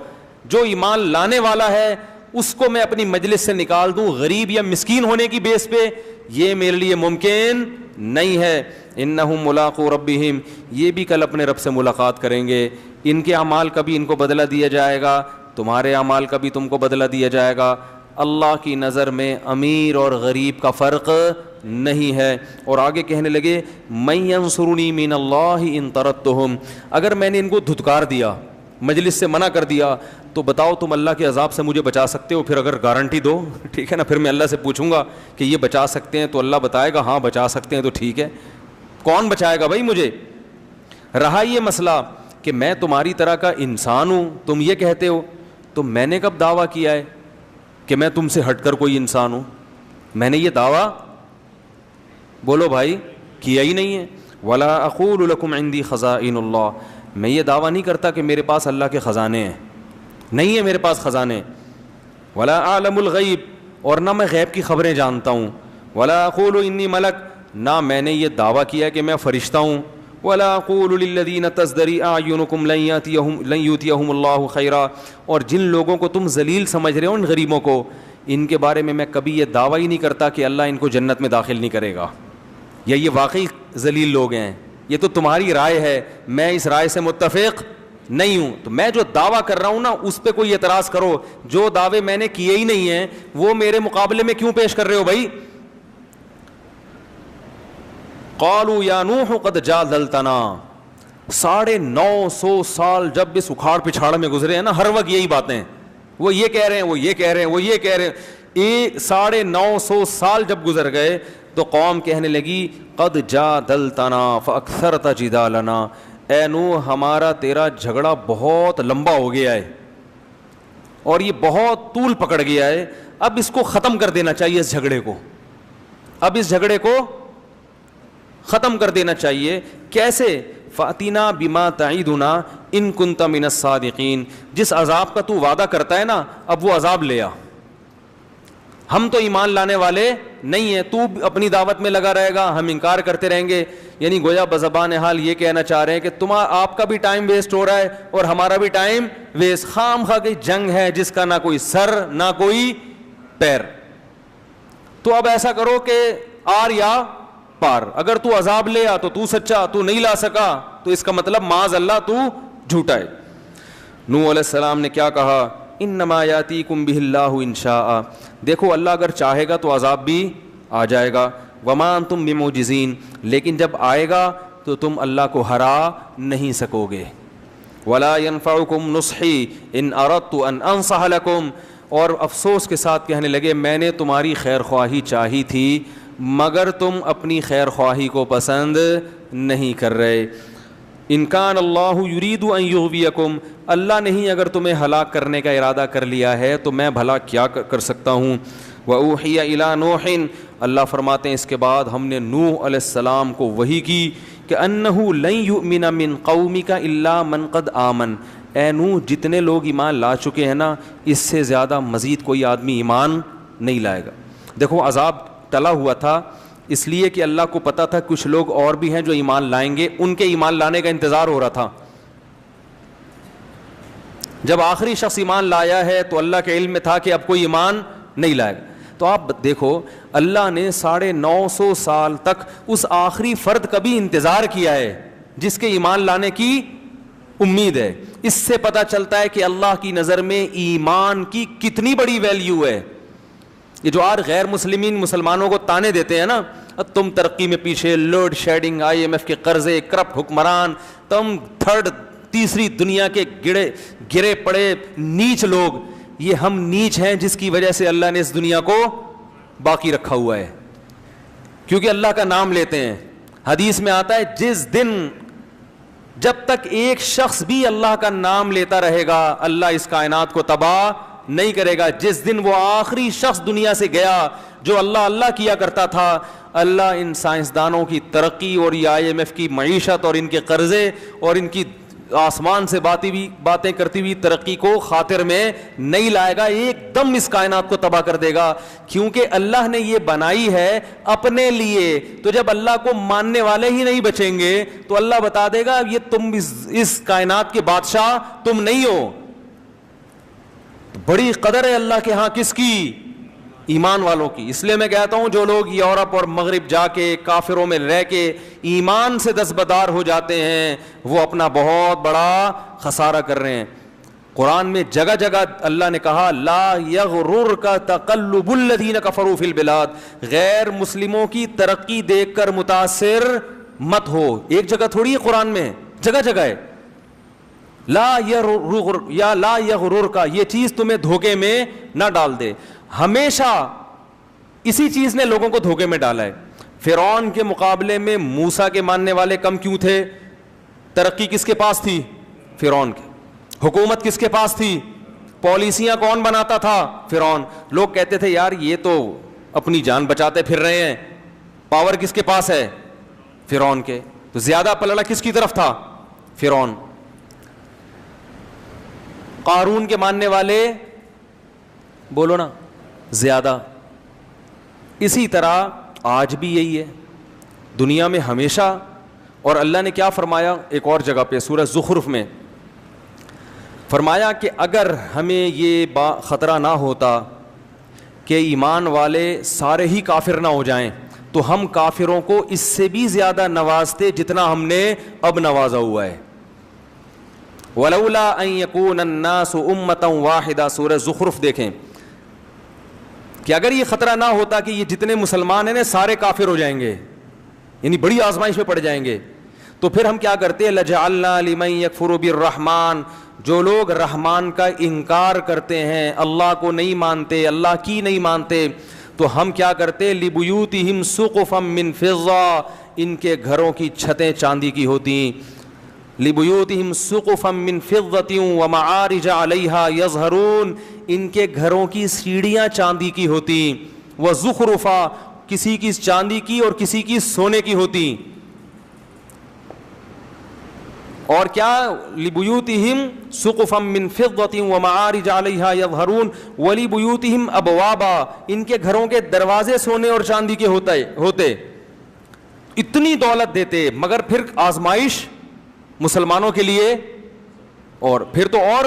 جو ایمان لانے والا ہے اس کو میں اپنی مجلس سے نکال دوں غریب یا مسکین ہونے کی بیس پہ, یہ میرے لیے ممکن نہیں ہے. انہم ملاقو ربہم, یہ بھی کل اپنے رب سے ملاقات کریں گے. ان کے اعمال کا بھی ان کو بدلہ دیا جائے گا, تمہارے اعمال کا بھی تم کو بدلہ دیا جائے گا. اللہ کی نظر میں امیر اور غریب کا فرق نہیں ہے. اور آگے کہنے لگے من ینصرنی من اللہ ان طردتہم, اگر میں نے ان کو دھتکار دیا, مجلس سے منع کر دیا, تو بتاؤ تم اللہ کے عذاب سے مجھے بچا سکتے ہو؟ پھر اگر گارنٹی دو, ٹھیک ہے نا, پھر میں اللہ سے پوچھوں گا کہ یہ بچا سکتے ہیں, تو اللہ بتائے گا ہاں بچا سکتے ہیں, تو ٹھیک ہے. کون بچائے گا بھائی مجھے؟ رہا یہ مسئلہ کہ میں تمہاری طرح کا انسان ہوں, تم یہ کہتے ہو, تو میں نے کب دعویٰ کیا ہے کہ میں تم سے ہٹ کر کوئی انسان ہوں؟ میں نے یہ دعویٰ بولو بھائی کیا ہی نہیں ہے. ولا اقول لکم عندی خزائن اللہ, میں یہ دعویٰ نہیں کرتا کہ میرے پاس اللہ کے خزانے ہیں, نہیں ہے میرے پاس خزانے. ولا اعلم الغیب, اور نہ میں غیب کی خبریں جانتا ہوں. ولا اقول انی ملک, نہ میں نے یہ دعویٰ کیا کہ میں فرشتہ ہوں. ولا اقول للذین تزدری اعینکم لن یؤتیہم اللہ خیرا, اور جن لوگوں کو تم ذلیل سمجھ رہے ہو ان غریبوں کو, ان کے بارے میں کبھی یہ دعویٰ ہی نہیں کرتا کہ اللہ ان کو جنت میں داخل نہیں کرے گا, یا یہ واقعی ذلیل لوگ ہیں, یہ تو تمہاری رائے ہے, میں اس رائے سے متفق نہیں ہوں. تو میں جو دعویٰ کر رہا ہوں نا اس پہ کوئی اعتراض کرو. جو دعوے میں نے کیے ہی نہیں ہیں وہ میرے مقابلے میں کیوں پیش کر رہے ہو بھائی؟ قالوا یا نوح قد جادلتنا, 950 سال جب اس اکھاڑ پچھاڑ میں گزرے ہیں نا, ہر وقت یہی باتیں, وہ یہ کہہ رہے ہیں, وہ یہ کہہ رہے ہیں, وہ یہ کہہ رہے ہیں. 950 سال جب گزر گئے تو قوم کہنے لگی قد جادلتنا فاکثرت جدالنا, اے نوح ہمارا تیرا جھگڑا بہت لمبا ہو گیا ہے اور یہ بہت طول پکڑ گیا ہے, اب اس کو ختم کر دینا چاہیے, اس جھگڑے کو, اب اس جھگڑے کو ختم کر دینا چاہیے. کیسے؟ فاتنا بما تعیدنا ان کنت من الصادقین, جس عذاب کا تو وعدہ کرتا ہے نا اب وہ عذاب لے آ, ہم تو ایمان لانے والے نہیں ہیں, تو اپنی دعوت میں لگا رہے گا, ہم انکار کرتے رہیں گے. یعنی گویا بزبان حال یہ کہنا چاہ رہے ہیں کہ آپ کا بھی ٹائم ویسٹ ہو رہا ہے اور ہمارا بھی ٹائم ویسٹ, خام خواہ کی جنگ ہے جس کا نہ کوئی سر نہ کوئی پیر. تو اب ایسا کرو کہ آر یا پار, اگر تو عذاب لے آ تو سچا, تو نہیں لا سکا تو اس کا مطلب معاذ اللہ تو جھوٹا ہے. نوح علیہ السلام نے کیا کہا؟ انما یاتیکم بہ اللہ ان شاء, دیکھو اللہ اگر چاہے گا تو عذاب بھی آ جائے گا. وما انتم بمعجزین, لیکن جب آئے گا تو تم اللہ کو ہرا نہیں سکو گے. ولا ينفعکم نصحی ان اردت ان انصح لکم, اور افسوس کے ساتھ کہنے لگے میں نے تمہاری خیر خواہی چاہی تھی مگر تم اپنی خیر خواہی کو پسند نہیں کر رہے. ان کان اللہ یرید ان یغویکم, اللہ نہیں اگر تمہیں ہلاک کرنے کا ارادہ کر لیا ہے تو میں بھلا کیا کر سکتا ہوں. وأوحی الی نوح, اللہ فرماتے ہیں اس کے بعد ہم نے نوح علیہ السلام کو وحی کی کہ انہ لن یؤمن من قومک الا من قد آمن, اے نوح جتنے لوگ ایمان لا چکے ہیں نا اس سے زیادہ مزید کوئی آدمی ایمان نہیں لائے گا. دیکھو عذاب ٹلا ہوا تھا اس لیے کہ اللہ کو پتا تھا کچھ لوگ اور بھی ہیں جو ایمان لائیں گے, ان کے ایمان لانے کا انتظار ہو رہا تھا. جب آخری شخص ایمان لایا ہے تو اللہ کے علم میں تھا کہ اب کوئی ایمان نہیں لائے گا. تو آپ دیکھو اللہ نے 950 سال تک اس آخری فرد کا بھی انتظار کیا ہے جس کے ایمان لانے کی امید ہے. اس سے پتہ چلتا ہے کہ اللہ کی نظر میں ایمان کی کتنی بڑی ویلیو ہے. یہ جو آج غیر مسلمانوں کو تانے دیتے ہیں نا, تم ترقی میں پیچھے, لوڈ شیڈنگ, IMF کے قرضے, کرپٹ حکمران, تم تیسری دنیا کے گرے پڑے نیچ لوگ, یہ ہم نیچ ہیں جس کی وجہ سے اللہ نے اس دنیا کو باقی رکھا ہوا ہے کیونکہ اللہ کا نام لیتے ہیں. حدیث میں آتا ہے جس دن جب تک ایک شخص بھی اللہ کا نام لیتا رہے گا اللہ اس کائنات کو تباہ نہیں کرے گا. جس دن وہ آخری شخص دنیا سے گیا جو اللہ اللہ کیا کرتا تھا, اللہ ان سائنسدانوں کی ترقی اور یہ IMF کی معیشت اور ان کے قرضے اور ان کی آسمان سے باتیں کرتی ہوئی ترقی کو خاطر میں نہیں لائے گا, ایک دم اس کائنات کو تباہ کر دے گا. کیونکہ اللہ نے یہ بنائی ہے اپنے لیے, تو جب اللہ کو ماننے والے ہی نہیں بچیں گے تو اللہ بتا دے گا یہ تم اس کائنات کے بادشاہ تم نہیں ہو. بڑی قدر ہے اللہ کے ہاں کس کی؟ ایمان والوں کی. اس لیے میں کہتا ہوں جو لوگ یورپ اور مغرب جا کے کافروں میں رہ کے ایمان سے دستبردار ہو جاتے ہیں وہ اپنا بہت بڑا خسارہ کر رہے ہیں. قرآن میں جگہ جگہ اللہ نے کہا لا یغررک تقلب الذین کفروا فی البلاد, غیر مسلموں کی ترقی دیکھ کر متاثر مت ہو. ایک جگہ تھوڑی ہے قرآن میں, جگہ جگہ ہے لا یغررک, یہ چیز تمہیں دھوکے میں نہ ڈال دے. ہمیشہ اسی چیز نے لوگوں کو دھوکے میں ڈالا ہے. فرعون کے مقابلے میں موسیٰ کے ماننے والے کم کیوں تھے؟ ترقی کس کے پاس تھی؟ فرعون کے. حکومت کس کے پاس تھی؟ پالیسیاں کون بناتا تھا؟ فرعون. لوگ کہتے تھے یار یہ تو اپنی جان بچاتے پھر رہے ہیں. پاور کس کے پاس ہے؟ فرعون کے. تو زیادہ پلڑا کس کی طرف تھا؟ فرعون. قارون کے ماننے والے بولو نا زیادہ. اسی طرح آج بھی یہی ہے دنیا میں ہمیشہ. اور اللہ نے کیا فرمایا ایک اور جگہ پہ سورہ زخرف میں, فرمایا کہ اگر ہمیں یہ خطرہ نہ ہوتا کہ ایمان والے سارے ہی کافر نہ ہو جائیں تو ہم کافروں کو اس سے بھی زیادہ نوازتے جتنا ہم نے اب نوازا ہوا ہے. وَلَوْلَا أَن يَكُونَ النَّاسُ أُمَّةً وَاحِدَةً سورہ زخرف دیکھیں کہ اگر یہ خطرہ نہ ہوتا کہ یہ جتنے مسلمان ہیں سارے کافر ہو جائیں گے, یعنی بڑی آزمائش میں پڑ جائیں گے, تو پھر ہم کیا کرتے ہیں, لَجَعَلْنَا لِمَن يَكْفُرُ بِالرَّحْمَٰنِ, جو لوگ رحمان کا انکار کرتے ہیں, اللہ کو نہیں مانتے, اللہ کی نہیں مانتے, تو ہم کیا کرتے, لِبُيُوتِهِمْ سُقُفًا مِّن فِضَّةٍ, ان کے گھروں کی چھتیں چاندی کی ہوتی, لِبُيُوتِهِمْ سُقُفًا مِّن فِضَّةٍ وَمَعَارِجَ عَلَيْهَا يَظْهَرُونَ, ان کے گھروں کی سیڑھیاں چاندی کی ہوتی, وَزُخْرُفًا, کسی کی چاندی کی اور کسی کی سونے کی ہوتی, اور کیا, لِبُيُوتِهِمْ سُقُفًا مِّن فِضَّةٍ وَمَعَارِجَ عَلَيْهَا يَظْهَرُونَ وَلِبُيُوتِهِمْ أَبْوَابًا, ان کے گھروں کے دروازے سونے اور چاندی کے ہوتے. اتنی دولت دیتے مگر پھر آزمائش مسلمانوں کے لیے, اور پھر تو اور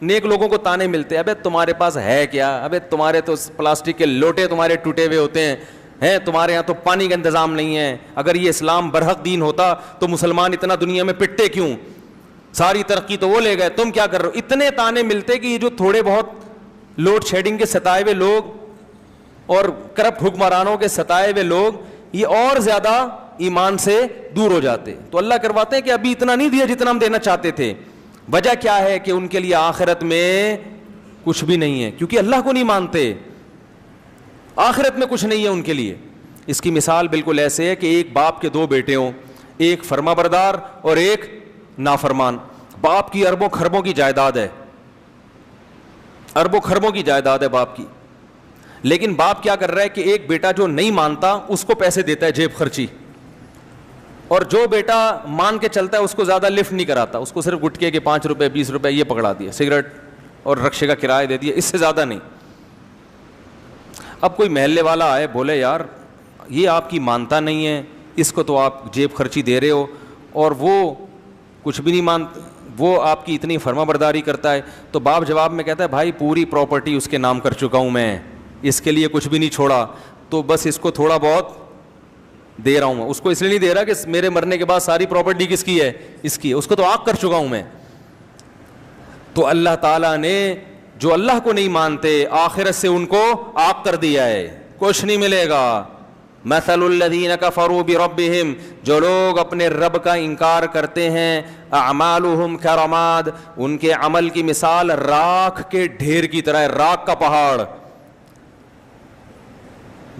نیک لوگوں کو تانے ملتے, ابے تمہارے پاس ہے کیا, ابے تمہارے تو پلاسٹک کے لوٹے تمہارے ٹوٹے ہوئے ہوتے ہیں, تمہارے یہاں تو پانی کا انتظام نہیں ہے, اگر یہ اسلام برحق دین ہوتا تو مسلمان اتنا دنیا میں پٹتے کیوں, ساری ترقی تو وہ لے گئے, تم کیا کر رہے ہو. اتنے تانے ملتے کہ یہ جو تھوڑے بہت لوڈ شیڈنگ کے ستائے ہوئے لوگ اور کرپٹ حکمرانوں کے ستائے ہوئے لوگ, یہ اور زیادہ ایمان سے دور ہو جاتے. تو اللہ کرواتے ہیں کہ ابھی اتنا نہیں دیا جتنا ہم دینا چاہتے تھے. وجہ کیا ہے کہ ان کے لیے آخرت میں کچھ بھی نہیں ہے, کیونکہ اللہ کو نہیں مانتے, آخرت میں کچھ نہیں ہے ان کے لیے. اس کی مثال بالکل ایسے ہے کہ ایک باپ کے دو بیٹے ہوں, ایک فرما بردار اور ایک نافرمان. باپ کی اربوں خربوں کی جائیداد ہے, اربوں خربوں کی جائیداد ہے باپ کی, لیکن باپ کیا کر رہا ہے کہ ایک بیٹا جو نہیں مانتا اس کو پیسے دیتا ہے جیب خرچی, اور جو بیٹا مان کے چلتا ہے اس کو زیادہ لفٹ نہیں کراتا, اس کو صرف گٹکے کے 5 روپے 20 روپے یہ پکڑا دیا, سگریٹ اور رکشے کا کرایہ دے دیا, اس سے زیادہ نہیں. اب کوئی محلے والا آئے بولے یار یہ آپ کی مانتا نہیں ہے, اس کو تو آپ جیب خرچی دے رہے ہو اور وہ کچھ بھی نہیں مانتا, وہ آپ کی اتنی فرما برداری کرتا ہے. تو باپ جواب میں کہتا ہے بھائی پوری پراپرٹی اس کے نام کر چکا ہوں میں, اس کے لیے کچھ بھی نہیں چھوڑا, تو بس اس کو تھوڑا بہت دے رہا ہوں میں, اس کو اس لیے نہیں دے رہا کہ میرے مرنے کے بعد ساری پراپرٹی کس کی ہے, اس کی ہے, اس کو تو آگ کر چکا ہوں میں. تو اللہ تعالیٰ نے جو اللہ کو نہیں مانتے آخرت سے ان کو آگ کر دیا ہے, کچھ نہیں ملے گا. مثل الذین کفروا بربہم, جو لوگ اپنے رب کا انکار کرتے ہیں, اعمالہم کرماد, ان کے عمل کی مثال راکھ کے ڈھیر کی طرح ہے, راکھ کا پہاڑ.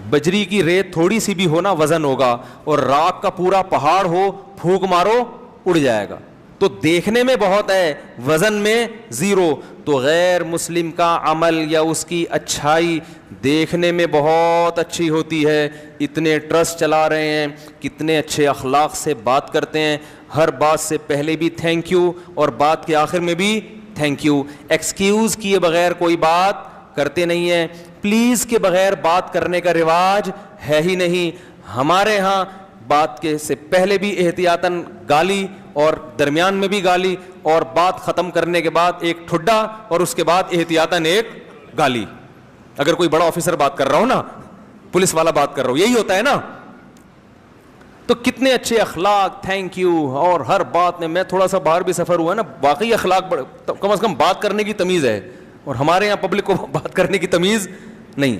بجری کی ریت تھوڑی سی بھی ہونا وزن ہوگا, اور راکھ کا پورا پہاڑ ہو پھونک مارو اڑ جائے گا. تو دیکھنے میں بہت ہے, وزن میں زیرو. تو غیر مسلم کا عمل یا اس کی اچھائی دیکھنے میں بہت اچھی ہوتی ہے, اتنے ٹرسٹ چلا رہے ہیں, کتنے اچھے اخلاق سے بات کرتے ہیں, ہر بات سے پہلے بھی تھینک یو اور بات کے آخر میں بھی تھینک یو, ایکسکیوز کیے بغیر کوئی بات کرتے نہیں ہیں, پلیز کے بغیر بات کرنے کا رواج ہے ہی نہیں. ہمارے ہاں بات کے سے پہلے بھی احتیاطاً گالی اور درمیان میں بھی گالی, اور بات ختم کرنے کے بعد ایک ٹھڈا اور اس کے بعد احتیاطاً ایک گالی. اگر کوئی بڑا آفیسر بات کر رہا ہو نا, پولیس والا بات کر رہا ہو, یہی ہوتا ہے نا. تو کتنے اچھے اخلاق, تھینک یو, اور ہر بات میں تھوڑا سا باہر بھی سفر ہوا ہے نا, واقعی اخلاق کم از کم بات کرنے کی تمیز ہے, اور ہمارے یہاں پبلک کو بات کرنے کی تمیز نہیں.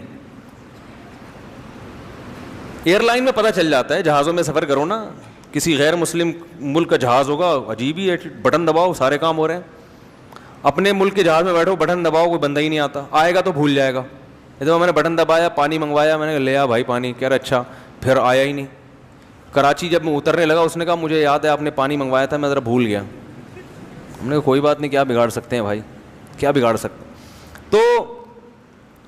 ایئر لائن میں پتہ چل جاتا ہے, جہازوں میں سفر کرو نا, کسی غیر مسلم ملک کا جہاز ہوگا, عجیب ہی ہے, بٹن دباؤ سارے کام ہو رہے ہیں. اپنے ملک کے جہاز میں بیٹھو, بٹن دباؤ کوئی بندہ ہی نہیں آتا, آئے گا تو بھول جائے گا. ادھر میں نے بٹن دبایا, پانی منگوایا, میں نے لیا بھائی پانی, کہہ رہا اچھا, پھر آیا ہی نہیں. کراچی جب میں اترنے لگا اس نے کہا مجھے یاد ہے آپ نے پانی منگوایا تھا, میں ذرا بھول گیا. ہم نے کہا کوئی بات نہیں, کیا بگاڑ سکتے ہیں بھائی, کیا بگاڑ سکتے. تو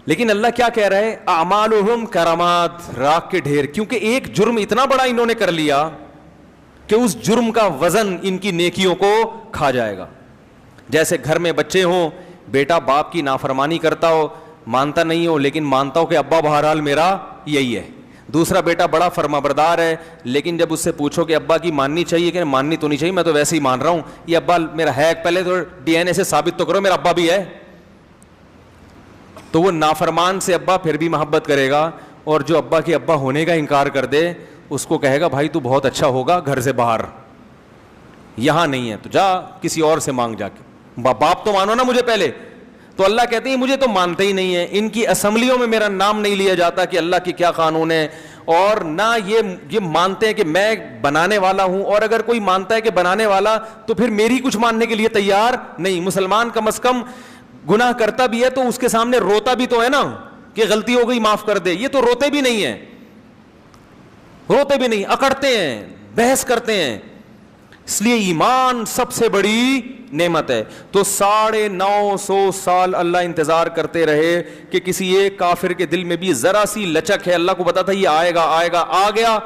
لیکن اللہ کیا کہہ رہا ہے, اعمالہم کرماد, راکھ کے ڈھیر, کیونکہ ایک جرم اتنا بڑا انہوں نے کر لیا کہ اس جرم کا وزن ان کی نیکیوں کو کھا جائے گا. جیسے گھر میں بچے ہوں, بیٹا باپ کی نافرمانی کرتا ہو, مانتا نہیں ہو لیکن مانتا ہو کہ ابا بہرحال میرا یہی ہے. دوسرا بیٹا بڑا فرما بردار ہے, لیکن جب اس سے پوچھو کہ ابا کی ماننی چاہیے کہ ماننی تو نہیں چاہیے, میں تو ویسے ہی مان رہا ہوں, یہ ابا میرا ہے, پہلے تو ڈی این اے سے ثابت تو کرو میرا ابا بھی ہے. تو وہ نافرمان سے ابا پھر بھی محبت کرے گا, اور جو ابا کے ابا ہونے کا انکار کر دے اس کو کہے گا بھائی تو بہت اچھا ہوگا گھر سے باہر, یہاں نہیں ہے تو جا کسی اور سے مانگ جا کے, باپ تو مانو نا مجھے پہلے. تو اللہ کہتے ہیں مجھے تو مانتے ہی نہیں ہیں, ان کی اسمبلیوں میں میرا نام نہیں لیا جاتا کہ اللہ کی کیا قانون ہے, اور نہ یہ مانتے ہیں کہ میں بنانے والا ہوں, اور اگر کوئی مانتا ہے کہ بنانے والا تو پھر میری کچھ ماننے کے لیے تیار نہیں. مسلمان کم از کم گناہ کرتا بھی ہے تو اس کے سامنے روتا بھی تو ہے نا کہ غلطی ہو گئی معاف کر دے, یہ تو روتے بھی نہیں ہیں, روتے بھی نہیں, اکڑتے ہیں, بحث کرتے ہیں. اس لیے ایمان سب سے بڑی نعمت ہے. تو 950 سال اللہ انتظار کرتے رہے کہ کسی ایک کافر کے دل میں بھی ذرا سی لچک ہے, اللہ کو پتا تھا یہ آئے گا, آ گیا.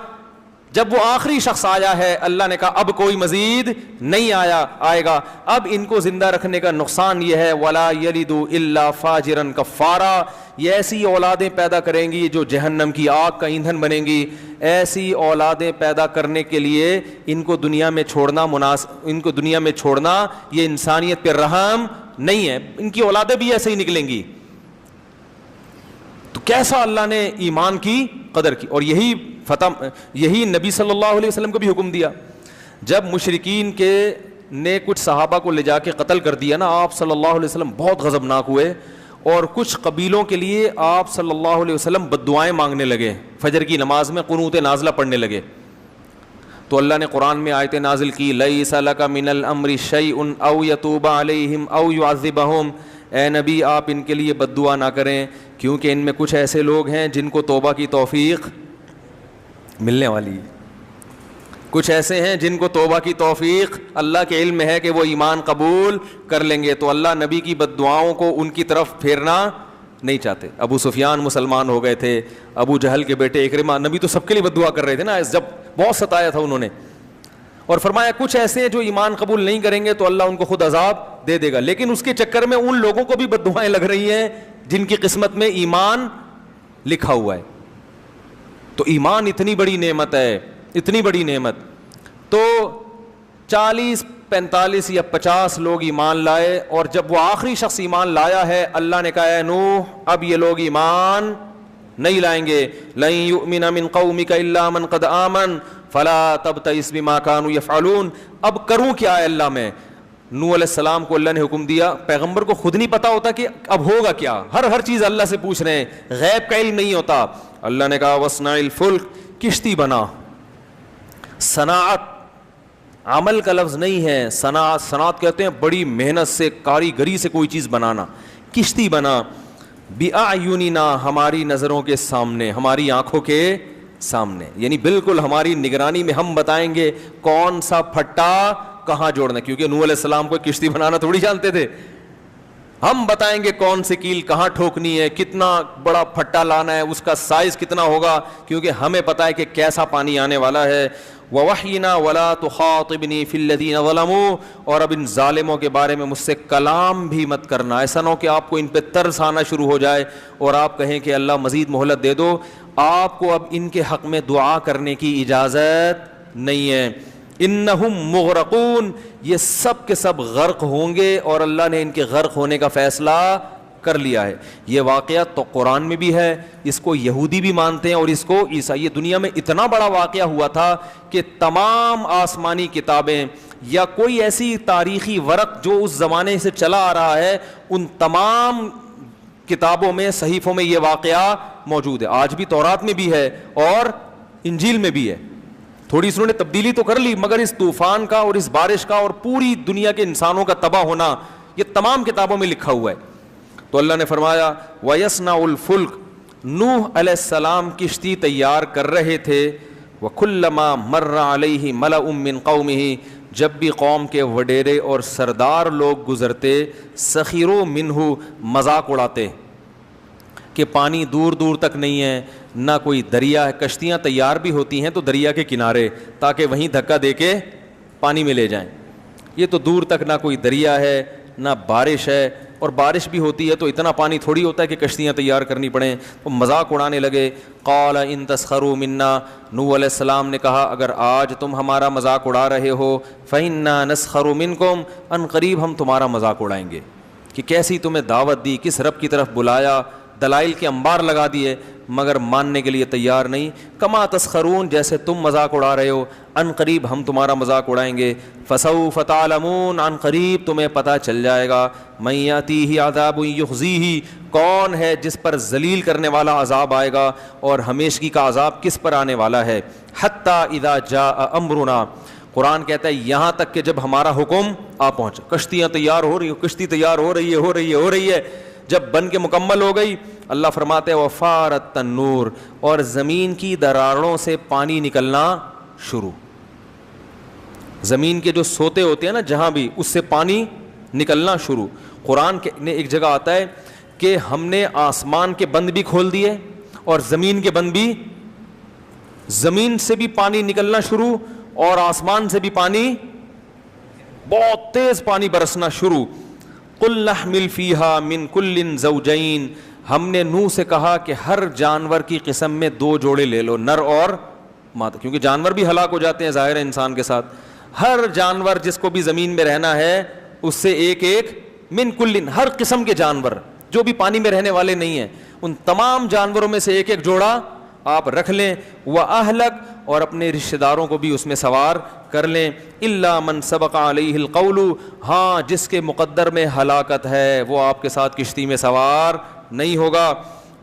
جب وہ آخری شخص آیا ہے اللہ نے کہا اب کوئی مزید نہیں آئے گا. اب ان کو زندہ رکھنے کا نقصان یہ ہے ولا یلدوا الا فاجرا کفارا, یہ ایسی اولادیں پیدا کریں گی جو جہنم کی آگ کا ایندھن بنیں گی. ایسی اولادیں پیدا کرنے کے لیے ان کو دنیا میں چھوڑنا یہ انسانیت پہ رحم نہیں ہے. ان کی اولادیں بھی ایسے ہی نکلیں گی. تو کیسا اللہ نے ایمان کی قدر کی, اور یہی نبی صلی اللہ علیہ وسلم کو بھی حکم دیا. جب مشرکین نے کچھ صحابہ کو لے جا کے قتل کر دیا نا, آپ صلی اللہ علیہ وسلم بہت غضبناک ہوئے, اور کچھ قبیلوں کے لیے آپ صلی اللہ علیہ وسلم بد دعائیں مانگنے لگے, فجر کی نماز میں قنوت نازلہ پڑھنے لگے. تو اللہ نے قرآن میں آیتیں نازل کی, لیس لک من الامر شیء او یتوب علیہم او یعذبہم, اے نبی آپ ان کے لیے بد دعا نہ کریں کیونکہ ان میں کچھ ایسے لوگ ہیں جن کو توبہ کی توفیق ملنے والی ہے. کچھ ایسے ہیں جن کو توبہ کی توفیق اللہ کے علم میں ہے کہ وہ ایمان قبول کر لیں گے. تو اللہ نبی کی بد دعاؤں کو ان کی طرف پھیرنا نہیں چاہتے. ابو سفیان مسلمان ہو گئے تھے, ابو جہل کے بیٹے اکرمہ, نبی تو سب کے لیے بد دعا کر رہے تھے نا جب بہت ستایا تھا انہوں نے, اور فرمایا کچھ ایسے ہیں جو ایمان قبول نہیں کریں گے تو اللہ ان کو خود عذاب دے دے گا. لیکن اس کے چکر میں ان لوگوں کو بھی بد دعائیں لگ رہی ہیں جن کی قسمت میں ایمان لکھا ہوا ہے. تو ایمان اتنی بڑی نعمت ہے, اتنی بڑی نعمت. تو 40 45 یا 50 لوگ ایمان لائے, اور جب وہ آخری شخص ایمان لایا ہے اللہ نے کہا اے نوح اب یہ لوگ ایمان نہیں لائیں گے. لن یؤمن من قومک الا من قد آمن فلا تبتئس بما كانوا يفعلون. اب کروں کیا ہے اللہ میں؟ نوح علیہ السلام کو اللہ نے حکم دیا, پیغمبر کو خود نہیں پتا ہوتا کہ اب ہوگا کیا, ہر چیز اللہ سے پوچھ رہے ہیں, غیب کا علم نہیں ہوتا. اللہ نے کہا وصنع الفلک, کشتی بنا. صناعت عمل کا لفظ نہیں ہے, صنعت کہتے ہیں بڑی محنت سے کاریگری سے کوئی چیز بنانا. کشتی بنا بِأَعْيُنِنَا, ہماری نظروں کے سامنے, ہماری آنکھوں کے سامنے, یعنی بالکل ہماری نگرانی میں ہم بتائیں گے کون سا پھٹا کہاں جوڑنا, کیونکہ نوح علیہ السلام کو کشتی بنانا تھوڑی جانتے تھے. ہم بتائیں گے کون سی کیل کہاں ٹھوکنی ہے, کتنا بڑا پھٹا لانا ہے, اس کا سائز کتنا ہوگا, کیونکہ ہمیں پتہ ہے کہ کیسا پانی آنے والا ہے. وَوَحْيِنَا وَلَا تُخَاطِبْنِي فِي الَّذِينَ ظَلَمُوا, اور اب ان ظالموں کے بارے میں مجھ سے کلام بھی مت کرنا. ایسا نہ ہو کہ آپ کو ان پہ ترس آنا شروع ہو جائے اور آپ کہیں کہ اللہ مزید مہلت دے دو. آپ کو اب ان کے حق میں دعا کرنے کی اجازت نہیں ہے. انہم مغرقون, یہ سب کے سب غرق ہوں گے, اور اللہ نے ان کے غرق ہونے کا فیصلہ کر لیا ہے. یہ واقعہ تو قرآن میں بھی ہے, اس کو یہودی بھی مانتے ہیں اور اس کو عیسائی. یہ دنیا میں اتنا بڑا واقعہ ہوا تھا کہ تمام آسمانی کتابیں یا کوئی ایسی تاریخی ورق جو اس زمانے سے چلا آ رہا ہے, ان تمام کتابوں میں, صحیفوں میں یہ واقعہ موجود ہے. آج بھی تورات میں بھی ہے اور انجیل میں بھی ہے. تھوڑی انہوں نے تبدیلی تو کر لی, مگر اس طوفان کا اور اس بارش کا اور پوری دنیا کے انسانوں کا تباہ ہونا یہ تمام کتابوں میں لکھا ہوا ہے. تو اللہ نے فرمایا وَيَصْنَعُ الْفُلْكَ, نوح علیہ السلام کشتی تیار کر رہے تھے. وَكُلَّمَا مَرَّ عَلَيْهِ مَلَأٌ مِّن قَوْمِهِ, جب بھی قوم کے وڈیرے اور سردار لوگ گزرتے, سخروا منہ, مذاق اڑاتے کہ پانی دور دور تک نہیں ہے, نہ کوئی دریا ہے. کشتیاں تیار بھی ہوتی ہیں تو دریا کے کنارے, تاکہ وہیں دھکا دے کے پانی میں لے جائیں. یہ تو دور تک نہ کوئی دریا ہے نہ بارش ہے, اور بارش بھی ہوتی ہے تو اتنا پانی تھوڑی ہوتا ہے کہ کشتیاں تیار کرنی پڑیں. تو مذاق اڑانے لگے. قال ان تسخروا منا, نوح علیہ السلام نے کہا اگر آج تم ہمارا مذاق اڑا رہے ہو, فإنا نسخر منکم, ان قریب ہم تمہارا مذاق اڑائیں گے. کہ کیسی تمہیں دعوت دی, کس رب کی طرف بلایا, دلائل کے انبار لگا دیے, مگر ماننے کے لیے تیار نہیں. کما تسخرون, جیسے تم مذاق اڑا رہے ہو, ان قریب ہم تمہارا مذاق اڑائیں گے. فسوف تعلمون, ان قریب تمہیں پتہ چل جائے گا. من یاتیہ عذاب یخزیہ, کون ہے جس پر ذلیل کرنے والا عذاب آئے گا اور ہمیشگی کا عذاب کس پر آنے والا ہے. حتی اذا جاء امرنا, قرآن کہتا ہے یہاں تک کہ جب ہمارا حکم آ پہنچا. کشتیاں تیار ہو رہی ہیں, کشتی تیار ہو رہی ہے. جب بن کے مکمل ہو گئی, اللہ فرماتے ہیں وفارت تنور, اور زمین کی دراڑوں سے پانی نکلنا شروع. زمین کے جو سوتے ہوتے ہیں نا جہاں بھی, اس سے پانی نکلنا شروع. قرآن نے ایک جگہ آتا ہے کہ ہم نے آسمان کے بند بھی کھول دیے اور زمین کے بند بھی. زمین سے بھی پانی نکلنا شروع اور آسمان سے بھی پانی, بہت تیز پانی برسنا شروع. قل نحمل فیہا من کل زوجین, ہم نے نوح سے کہا کہ ہر جانور کی قسم میں 2 جوڑے لے لو, نر اور مادہ, کیونکہ جانور بھی ہلاک ہو جاتے ہیں ظاہر ہے انسان کے ساتھ. ہر جانور جس کو بھی زمین میں رہنا ہے اس سے ایک من کل, ہر قسم کے جانور جو بھی پانی میں رہنے والے نہیں ہیں, ان تمام جانوروں میں سے ایک جوڑا آپ رکھ لیں. وَأَهْلَكَ, اور اپنے رشتہ داروں کو بھی اس میں سوار کر لیں. إِلَّا مَنْ سَبَقَ عَلَيْهِ الْقَوْلُ, ہاں جس کے مقدر میں ہلاکت ہے وہ آپ کے ساتھ کشتی میں سوار نہیں ہوگا.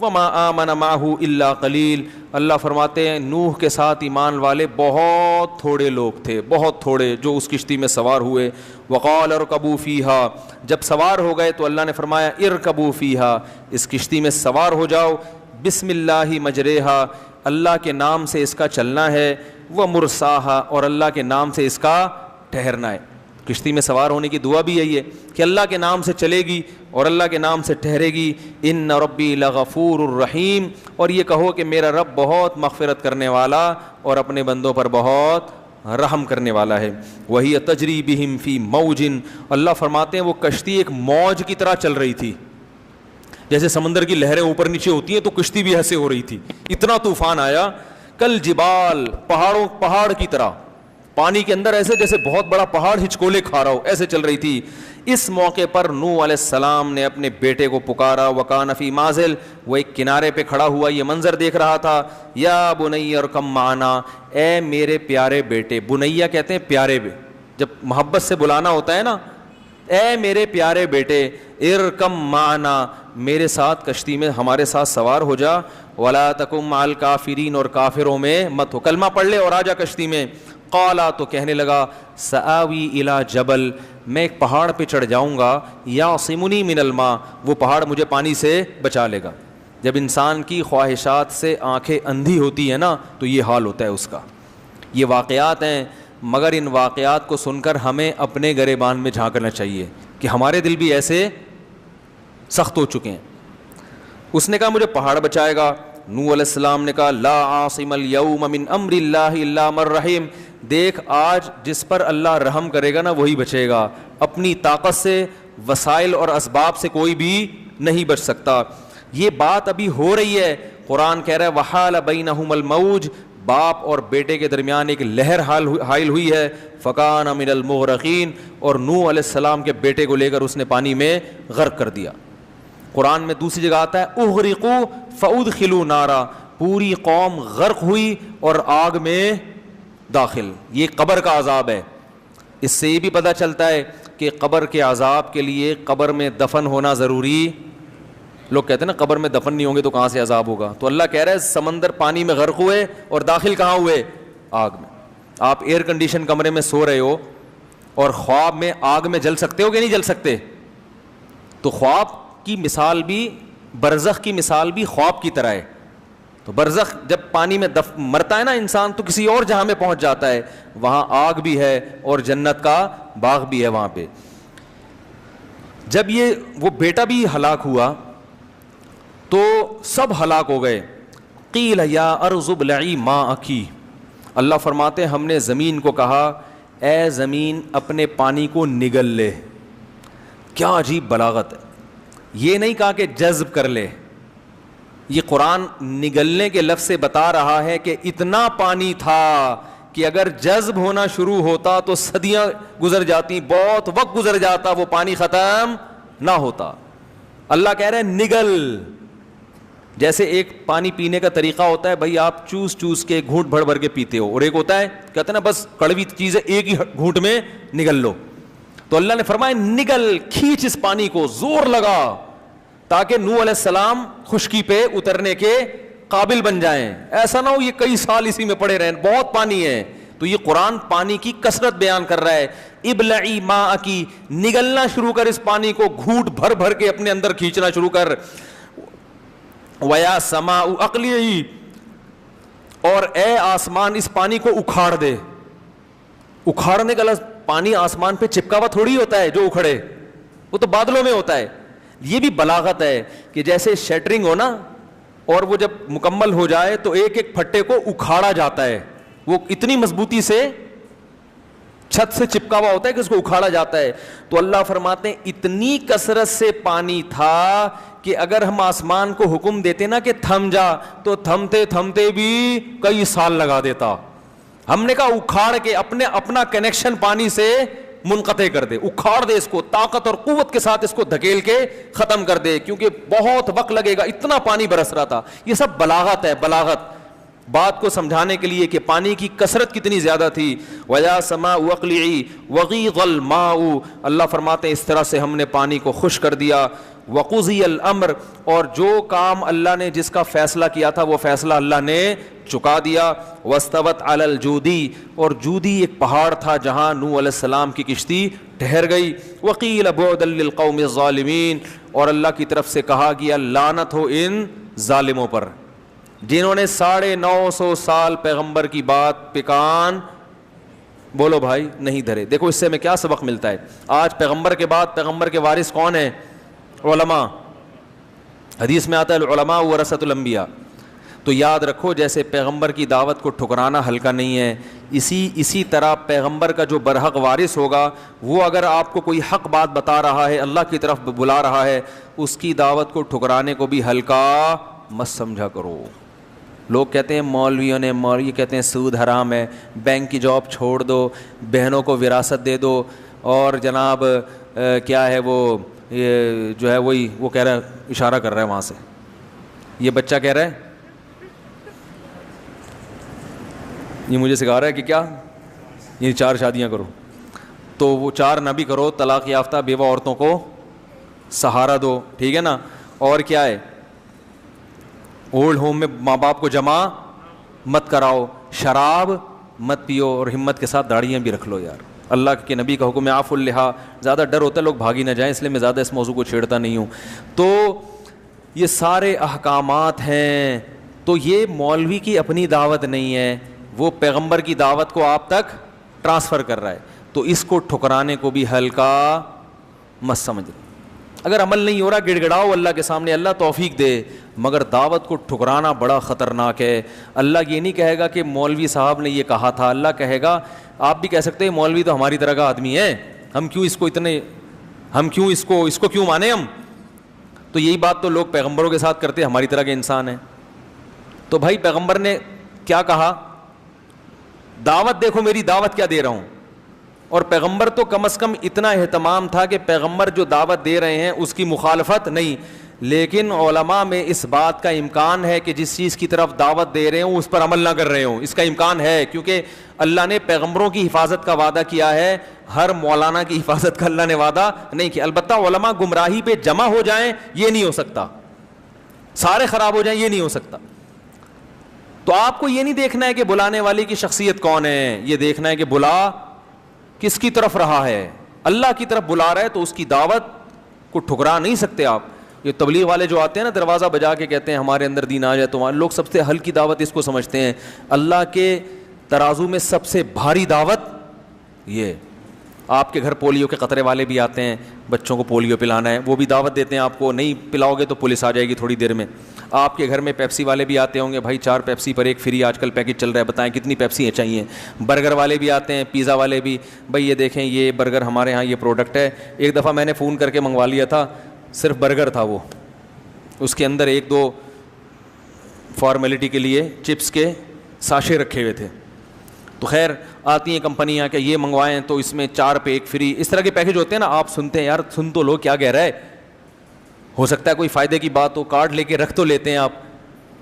وَمَا آمَنَ مَعَهُ إِلَّا قَلِيلٌ, اللہ فرماتے ہیں نوح کے ساتھ ایمان والے بہت تھوڑے لوگ تھے, بہت تھوڑے جو اس کشتی میں سوار ہوئے. وَقَالَ ارْكَبُوا فِيهَا, جب سوار ہو گئے تو اللہ نے فرمایا ارْكَبُوا فِيهَا, اس کشتی میں سوار ہو جاؤ. بسم اللہ مجریہا, اللہ کے نام سے اس کا چلنا ہے. ومرساہا, اور اللہ کے نام سے اس کا ٹھہرنا ہے. کشتی میں سوار ہونے کی دعا بھی یہی ہے کہ اللہ کے نام سے چلے گی اور اللہ کے نام سے ٹھہرے گی. ان ربی لغفور الرحیم, اور یہ کہو کہ میرا رب بہت مغفرت کرنے والا اور اپنے بندوں پر بہت رحم کرنے والا ہے. وہی تجری بہم فی موج, اللہ فرماتے ہیں وہ کشتی ایک موج کی طرح چل رہی تھی. جیسے سمندر کی لہریں اوپر نیچے ہوتی ہیں تو کشتی بھی ایسے ہو رہی تھی. اتنا طوفان آیا. کل جبال, پہاڑ کی طرح پانی کے اندر, ایسے جیسے بہت بڑا پہاڑ ہچکولے کھا رہا ہو, ایسے چل رہی تھی. اس موقع پر نوح علیہ السلام نے اپنے بیٹے کو پکارا. وکان فی مازل, وہ ایک کنارے پہ کھڑا ہوا یہ منظر دیکھ رہا تھا. یا بنی ارکم معنا, اے میرے پیارے بیٹے. بنیا کہتے ہیں پیارے, جب محبت سے بلانا ہوتا ہے نا, اے میرے پیارے بیٹے. ارکم معنا, میرے ساتھ کشتی میں ہمارے ساتھ سوار ہو جا. ولا تکم مع الکافرین, اور کافروں میں مت ہو, کلمہ پڑھ لے اور آ جا کشتی میں. قالا, تو کہنے لگا سآوی الی جبل, میں ایک پہاڑ پہ چڑھ جاؤں گا. یعصمنی من الماء, وہ پہاڑ مجھے پانی سے بچا لے گا. جب انسان کی خواہشات سے آنکھیں اندھی ہوتی ہیں نا تو یہ حال ہوتا ہے اس کا. یہ واقعات ہیں, مگر ان واقعات کو سن کر ہمیں اپنے گریبان میں جھانکنا چاہیے کہ ہمارے دل بھی ایسے سخت ہو چکے ہیں. اس نے کہا مجھے پہاڑ بچائے گا. نوح علیہ السلام نے کہا لا عاصم اليوم من امر اللہ الا من رحم, دیکھ آج جس پر اللہ رحم کرے گا نا وہی بچے گا. اپنی طاقت سے, وسائل اور اسباب سے کوئی بھی نہیں بچ سکتا. یہ بات ابھی ہو رہی ہے. قرآن کہہ رہا ہے وحال بینہم الموج, باپ اور بیٹے کے درمیان ایک لہر حائل ہوئی ہے. فکان من المغرقین, اور نوح علیہ السلام کے بیٹے کو لے کر اس نے پانی میں غرق کر دیا. قرآن میں دوسری جگہ آتا ہے اغرقوا فادخلوا نارا, پوری قوم غرق ہوئی اور آگ میں داخل. یہ قبر کا عذاب ہے. اس سے یہ بھی پتہ چلتا ہے کہ قبر کے عذاب کے لیے قبر میں دفن ہونا ضروری. لوگ کہتے ہیں نا قبر میں دفن نہیں ہوں گے تو کہاں سے عذاب ہوگا, تو اللہ کہہ رہا ہے سمندر پانی میں غرق ہوئے اور داخل کہاں ہوئے, آگ میں. آپ ایئر کنڈیشن کمرے میں سو رہے ہو اور خواب میں آگ میں جل سکتے ہو کہ نہیں جل سکتے؟ تو خواب کی مثال بھی, برزخ کی مثال بھی خواب کی طرح ہے. تو برزخ جب پانی میں مرتا ہے نا انسان تو کسی اور جہاں میں پہنچ جاتا ہے, وہاں آگ بھی ہے اور جنت کا باغ بھی ہے وہاں پہ. جب یہ وہ بیٹا بھی ہلاک ہوا تو سب ہلاک ہو گئے. قیل یا ارض ابلعی ماءکی, اللہ فرماتے ہم نے زمین کو کہا اے زمین اپنے پانی کو نگل لے. کیا عجیب بلاغت ہے. یہ نہیں کہا کہ جذب کر لے, یہ قرآن نگلنے کے لفظ سے بتا رہا ہے کہ اتنا پانی تھا کہ اگر جذب ہونا شروع ہوتا تو صدیاں گزر جاتی, بہت وقت گزر جاتا, وہ پانی ختم نہ ہوتا. اللہ کہہ رہے ہیں نگل, جیسے ایک پانی پینے کا طریقہ ہوتا ہے بھائی آپ چوس چوس کے گھونٹ بھر بھر کے پیتے ہو, اور ایک ہوتا ہے کہتے ہیں نا بس کڑوی چیز ہے ایک ہی گھونٹ میں نگل لو. تو اللہ نے فرمایا نگل, کھینچ اس پانی کو, زور لگا, تاکہ نوح علیہ السلام خشکی پہ اترنے کے قابل بن جائیں. ایسا نہ ہو یہ کئی سال اسی میں پڑے رہیں, بہت پانی ہے. تو یہ قرآن پانی کی کثرت بیان کر رہا ہے. ابلعی ماءکی, نگلنا شروع کر اس پانی کو, گھونٹ بھر بھر کے اپنے اندر کھینچنا شروع کر. ویا سماء اقلعی, اور اے آسمان اس پانی کو اکھاڑ دے. اکھاڑنے کا لفظ, پانی آسمان پہ چپکا ہوا تھوڑی ہوتا ہے جو اکھڑے, وہ تو بادلوں میں ہوتا ہے. یہ بھی بلاغت ہے کہ جیسے شیٹرنگ ہو نا, اور وہ جب مکمل ہو جائے تو ایک ایک پھٹے کو اکھاڑا جاتا ہے, وہ اتنی مضبوطی سے چھت سے چپکا ہوا ہوتا ہے کہ اس کو اکھاڑا جاتا ہے. تو اللہ فرماتے ہیں اتنی کثرت سے پانی تھا کہ اگر ہم آسمان کو حکم دیتے نا کہ تھم جا, تو تھمتے تھمتے بھی کئی سال لگا دیتا. ہم نے کہا اکھاڑ کے اپنا کنیکشن پانی سے منقطع کر دے, اکھاڑ دے اس کو, طاقت اور قوت کے ساتھ اس کو دھکیل کے ختم کر دے, کیونکہ بہت وقت لگے گا, اتنا پانی برس رہا تھا. یہ سب بلاغت ہے, بلاغت بات کو سمجھانے کے لیے کہ پانی کی کثرت کتنی زیادہ تھی. وَيَا سَمَاءُ اقْلِعِي وَغِيضَ الْمَاءُ, اللہ فرماتے ہیں اس طرح سے ہم نے پانی کو خشک کر دیا. وَقُضِيَ الْأَمْرُ, اور جو کام اللہ نے جس کا فیصلہ کیا تھا وہ فیصلہ اللہ نے چکا دیا. وَاسْتَوَتْ عَلَى الْجُودِي, اور جودی ایک پہاڑ تھا جہاں نوح علیہ السلام کی کشتی ٹھہر گئی. وَقِيلَ بُعْدًا لِلْقَوْمِ الظَّالِمِينَ, اور اللہ کی طرف سے کہا گیا لعنت ہو ان ظالموں پر جنہوں نے 950 سال پیغمبر کی بات پہ کان بولو بھائی نہیں دھرے. دیکھو اس سے ہمیں کیا سبق ملتا ہے. آج پیغمبر کے بعد پیغمبر کے وارث کون ہیں؟ علماء. حدیث میں آتا ہے العلماء ورثۃ الانبیاء. تو یاد رکھو جیسے پیغمبر کی دعوت کو ٹھکرانا ہلکا نہیں ہے, اسی طرح پیغمبر کا جو برحق وارث ہوگا وہ اگر آپ کو کوئی حق بات بتا رہا ہے, اللہ کی طرف بلا رہا ہے, اس کی دعوت کو ٹھکرانے کو بھی ہلکا مت سمجھا کرو. لوگ کہتے ہیں مولویوں نے, مولوی کہتے ہیں سود حرام ہے, بینک کی جاب چھوڑ دو, بہنوں کو وراثت دے دو, اور جناب کیا ہے وہ یہ جو ہے وہی وہ کہہ رہا ہے, اشارہ کر رہا ہے وہاں سے, یہ بچہ کہہ رہا ہے, یہ مجھے سکھا رہا ہے کہ کیا یہ 4 شادیاں کرو. تو وہ 4 نہ بھی کرو, طلاق یافتہ بیوہ عورتوں کو سہارا دو, ٹھیک ہے نا. اور کیا ہے, اولڈ ہوم میں ماں باپ کو جمع مت کراؤ, شراب مت پیو, اور ہمت کے ساتھ داڑیاں بھی رکھ لو. یار اللہ کے نبی کا حکم ہے عفو اللحا, زیادہ ڈر ہوتا ہے لوگ بھاگی نہ جائیں, اس لیے میں زیادہ اس موضوع کو چھیڑتا نہیں ہوں. تو یہ سارے احکامات ہیں. تو یہ مولوی کی اپنی دعوت نہیں ہے, وہ پیغمبر کی دعوت کو آپ تک ٹرانسفر کر رہا ہے. تو اس کو ٹھکرانے کو بھی ہلکا مت سمجھ. اگر عمل نہیں ہو رہا گڑ گڑاؤ اللہ کے سامنے, اللہ توفیق دے, مگر دعوت کو ٹھکرانا بڑا خطرناک ہے. اللہ یہ نہیں کہے گا کہ مولوی صاحب نے یہ کہا تھا, اللہ کہے گا, آپ بھی کہہ سکتے ہیں مولوی تو ہماری طرح کا آدمی ہے, ہم کیوں اس کو کیوں مانے ہم. تو یہی بات تو لوگ پیغمبروں کے ساتھ کرتے, ہماری طرح کے انسان ہیں. تو بھائی پیغمبر نے کیا کہا, دعوت دیکھو میری دعوت کیا دے رہا ہوں. اور پیغمبر تو کم از کم اتنا اہتمام تھا کہ پیغمبر جو دعوت دے رہے ہیں اس کی مخالفت نہیں. لیکن علماء میں اس بات کا امکان ہے کہ جس چیز کی طرف دعوت دے رہے ہوں اس پر عمل نہ کر رہے ہوں, اس کا امکان ہے, کیونکہ اللہ نے پیغمبروں کی حفاظت کا وعدہ کیا ہے, ہر مولانا کی حفاظت کا اللہ نے وعدہ نہیں کیا. البتہ علماء گمراہی پہ جمع ہو جائیں یہ نہیں ہو سکتا, سارے خراب ہو جائیں یہ نہیں ہو سکتا. تو آپ کو یہ نہیں دیکھنا ہے کہ بلانے والی کی شخصیت کون ہے, یہ دیکھنا ہے کہ بلا کس کی طرف رہا ہے. اللہ کی طرف بلا رہا ہے تو اس کی دعوت کو ٹھکرا نہیں سکتے آپ. یہ تبلیغ والے جو آتے ہیں نا دروازہ بجا کے کہتے ہیں ہمارے اندر دین آ جائے, تو لوگ سب سے ہلکی دعوت اس کو سمجھتے ہیں. اللہ کے ترازو میں سب سے بھاری دعوت یہ. آپ کے گھر پولیو کے قطرے والے بھی آتے ہیں, بچوں کو پولیو پلانا ہے, وہ بھی دعوت دیتے ہیں آپ کو, نہیں پلاؤ گے تو پولیس آ جائے گی تھوڑی دیر میں. آپ کے گھر میں پیپسی والے بھی آتے ہوں گے, بھائی 4 پیپسی پر 1 فری آج کل پیکج چل رہا ہے, بتائیں کتنی پیپسی چاہیے. برگر والے بھی آتے ہیں, پیزا والے بھی, بھائی یہ دیکھیں یہ برگر ہمارے ہاں یہ پروڈکٹ ہے. ایک دفعہ میں نے فون کر کے منگوا لیا تھا, صرف برگر تھا وہ, اس کے اندر 1-2 فارمیلٹی کے لیے چپس کے ساشے رکھے ہوئے تھے. تو خیر آتی ہیں کمپنیاں کہ یہ منگوائیں تو اس میں 4 پہ 1 فری, اس طرح کے پیکج ہوتے ہیں نا. آپ سنتے ہیں یار, سن تو لو کیا کہہ رہا ہے, ہو سکتا ہے کوئی فائدے کی بات ہو, کارڈ لے کے رکھ تو لیتے ہیں آپ,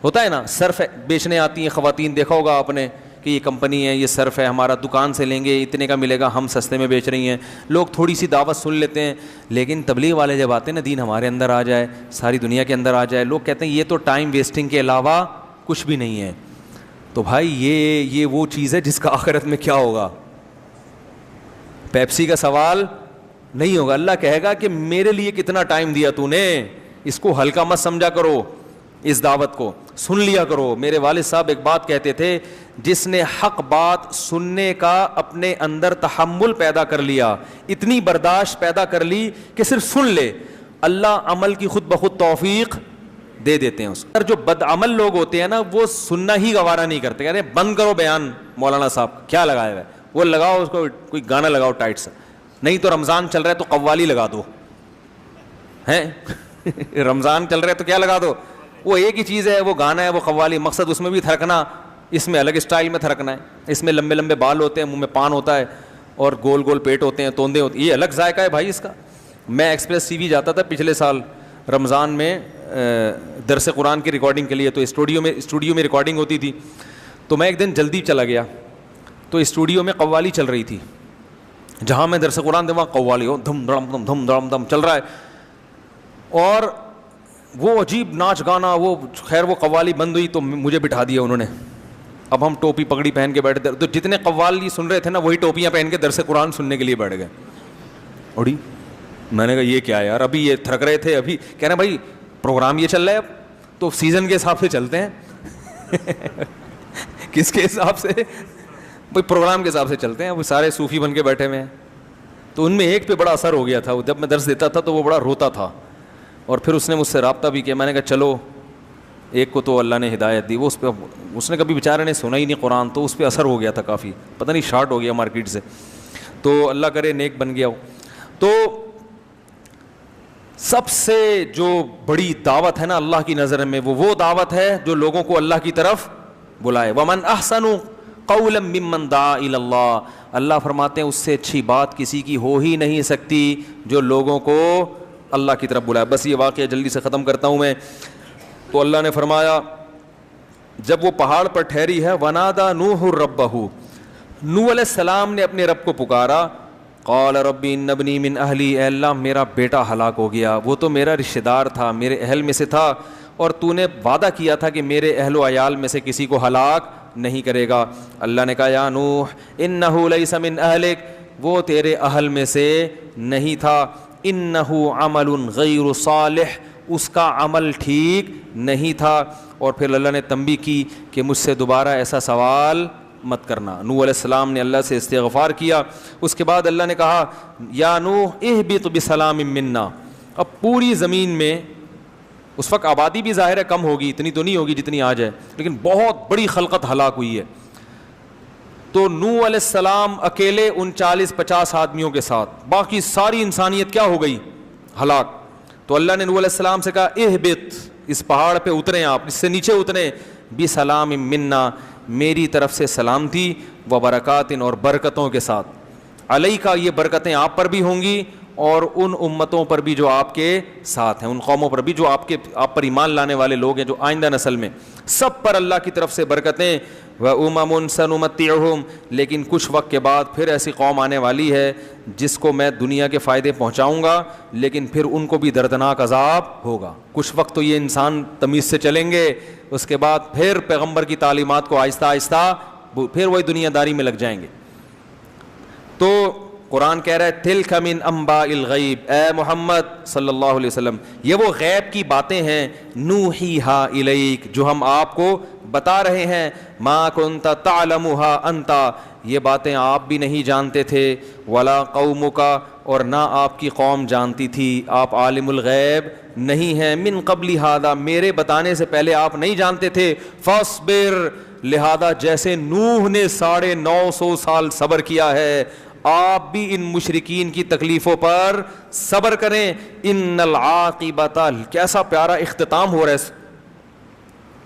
ہوتا ہے نا, صرف بیچنے آتی ہیں خواتین, دیکھا ہوگا آپ نے کہ یہ کمپنی ہے, یہ صرف ہے ہمارا, دکان سے لیں گے اتنے کا ملے گا, ہم سستے میں بیچ رہی ہیں. لوگ تھوڑی سی دعوت سن لیتے ہیں, لیکن تبلیغ والے جب آتے ہیں نا, دین ہمارے اندر آ جائے, ساری دنیا کے اندر آ جائے, لوگ کہتے ہیں یہ تو ٹائم ویسٹنگ کے علاوہ کچھ بھی نہیں ہے. تو بھائی یہ وہ چیز ہے جس کا آخرت میں کیا ہوگا. پیپسی کا سوال نہیں ہوگا. اللہ کہے گا کہ میرے لیے کتنا ٹائم دیا تو نے, اس کو ہلکا مت سمجھا کرو, اس دعوت کو سن لیا کرو. میرے والد صاحب ایک بات کہتے تھے, جس نے حق بات سننے کا اپنے اندر تحمل پیدا کر لیا, اتنی برداشت پیدا کر لی کہ صرف سن لے, اللہ عمل کی خود بخود توفیق دے دیتے ہیں اس کو. جو بد عمل لوگ ہوتے ہیں نا, وہ سننا ہی گوارا نہیں کرتے, کہتے ہیں بند کرو بیان, مولانا صاحب کیا لگایا ہوا ہے, وہ لگاؤ اس کو, کوئی گانا لگاؤ ٹائٹ سا, نہیں تو رمضان چل رہا ہے تو قوالی لگا دو, ہیں رمضان چل رہا ہے تو کیا لگا دو, وہ ایک ہی چیز ہے, وہ گانا ہے, وہ قوالی. مقصد اس میں بھی تھرکنا, اس میں الگ اسٹائل میں تھرکنا ہے. اس میں لمبے لمبے بال ہوتے ہیں, منہ میں پان ہوتا ہے, اور گول گول پیٹ ہوتے ہیں, توندے ہوتے ہیں, یہ الگ ذائقہ ہے بھائی اس کا. میں ایکسپریس ٹی وی جاتا تھا پچھلے سال رمضان میں درس قرآن کی ریکارڈنگ کے لیے, تو اسٹوڈیو میں ریکارڈنگ ہوتی تھی. تو میں ایک دن جلدی چلا گیا, تو اسٹوڈیو میں قوالی چل رہی تھی, جہاں میں درس قرآن دے وہاں قوالی ہو, دھم دھڑم دھم دھم دھڑم دھم چل رہا ہے, اور وہ عجیب ناچ گانا. وہ خیر وہ قوالی بند ہوئی تو مجھے بٹھا دیا انہوں نے. اب ہم ٹوپی پگڑی پہن کے بیٹھے, تو جتنے قوالی سن رہے تھے نا, وہی ٹوپیاں پہن کے درس قرآن سننے کے لیے بیٹھ گئے. اڑی میں نے کہا یہ کیا ہے یار, ابھی یہ تھرک رہے تھے, ابھی کہہ رہے ہیں بھائی پروگرام یہ چل رہا ہے, اب تو سیزن کے حساب سے چلتے ہیں. کس کے حساب سے بھائی, پروگرام کے حساب سے چلتے ہیں. وہ سارے صوفی بن کے بیٹھے ہوئے ہیں. تو ان میں ایک پہ بڑا اثر ہو گیا تھا, جب میں درس دیتا تھا تو وہ بڑا روتا تھا, اور پھر اس نے مجھ سے رابطہ بھی کیا. میں نے کہا چلو, ایک کو تو اللہ نے ہدایت دی, وہ اس نے کبھی بیچارے نے سنا ہی نہیں قرآن, تو اس پہ اثر ہو گیا تھا کافی, پتہ نہیں شارٹ ہو گیا مارکیٹ سے, تو اللہ کرے نیک بن گیا ہو. تو سب سے جو بڑی دعوت ہے نا اللہ کی نظر میں, وہ دعوت ہے جو لوگوں کو اللہ کی طرف بلائے. ومن احسن قولا ممن دعا الی اللہ, اللہ فرماتے ہیں اس سے اچھی بات کسی کی ہو ہی نہیں سکتی جو لوگوں کو اللہ کی طرف بلائے. بس یہ واقعہ جلدی سے ختم کرتا ہوں میں. تو اللہ نے فرمایا جب وہ پہاڑ پر ٹھہری ہے, ونادى نوح ربہ, نوح علیہ السلام نے اپنے رب کو پکارا. قال رب ان ابنی من اہلی, اے اللہ میرا بیٹا ہلاک ہو گیا, وہ تو میرا رشتہ دار تھا, میرے اہل میں سے تھا, اور تو نے وعدہ کیا تھا کہ میرے اہل و عیال میں سے کسی کو ہلاک نہیں کرے گا. اللہ نے کہا یا نوح انہ لیس من اہلک, وہ تیرے اہل میں سے نہیں تھا. انہ عمل غیر صالح, اس کا عمل ٹھیک نہیں تھا. اور پھر اللہ نے تنبیہ کی کہ مجھ سے دوبارہ ایسا سوال مت کرنا. نوح علیہ السلام نے اللہ سے استغفار کیا. اس کے بعد اللہ نے کہا یا نوح اہبط بسلام منا. اب پوری زمین میں اس وقت آبادی بھی ظاہر ہے کم ہوگی, اتنی تو نہیں ہوگی جتنی آج ہے, لیکن بہت بڑی خلقت ہلاک ہوئی ہے. تو نوح علیہ السلام اکیلے ان 40-50 آدمیوں کے ساتھ, باقی ساری انسانیت کیا ہو گئی, ہلاک. تو اللہ نے نوح علیہ السلام سے کہا اہبط, اس پہاڑ پہ اتریں آپ, اس سے نیچے اتریں, بسلام منا, میری طرف سے سلامتی, و برکات, اور برکتوں کے ساتھ. علیکا, یہ برکتیں آپ پر بھی ہوں گی, اور ان امتوں پر بھی جو آپ کے ساتھ ہیں, ان قوموں پر بھی جو آپ پر ایمان لانے والے لوگ ہیں, جو آئندہ نسل میں, سب پر اللہ کی طرف سے برکتیں. وَأُمَمٌ سَنُمَتِّعُهُمْ, لیکن کچھ وقت کے بعد پھر ایسی قوم آنے والی ہے جس کو میں دنیا کے فائدے پہنچاؤں گا, لیکن پھر ان کو بھی دردناک عذاب ہوگا. کچھ وقت تو یہ انسان تمیز سے چلیں گے, اس کے بعد پھر پیغمبر کی تعلیمات کو آہستہ آہستہ پھر وہی دنیا داری میں لگ جائیں گے. تو قرآن کہہ رہا ہے تلک من انباء الغیب, اے محمد صلی اللہ علیہ وسلم, یہ وہ غیب کی باتیں ہیں, نوحیہا الیک, جو ہم آپ کو بتا رہے ہیں. ما کنت تعلمھا انت, یہ باتیں آپ بھی نہیں جانتے تھے, ولا قومک, اور نہ آپ کی قوم جانتی تھی, آپ عالم الغیب نہیں ہیں. من قبل ھذا, میرے بتانے سے پہلے آپ نہیں جانتے تھے. فاصبر, لہذا جیسے نوح نے 950 سال صبر کیا ہے, آپ بھی ان مشرکین کی تکلیفوں پر صبر کریں. ان العاقبۃ, کیسا پیارا اختتام ہو رہا ہے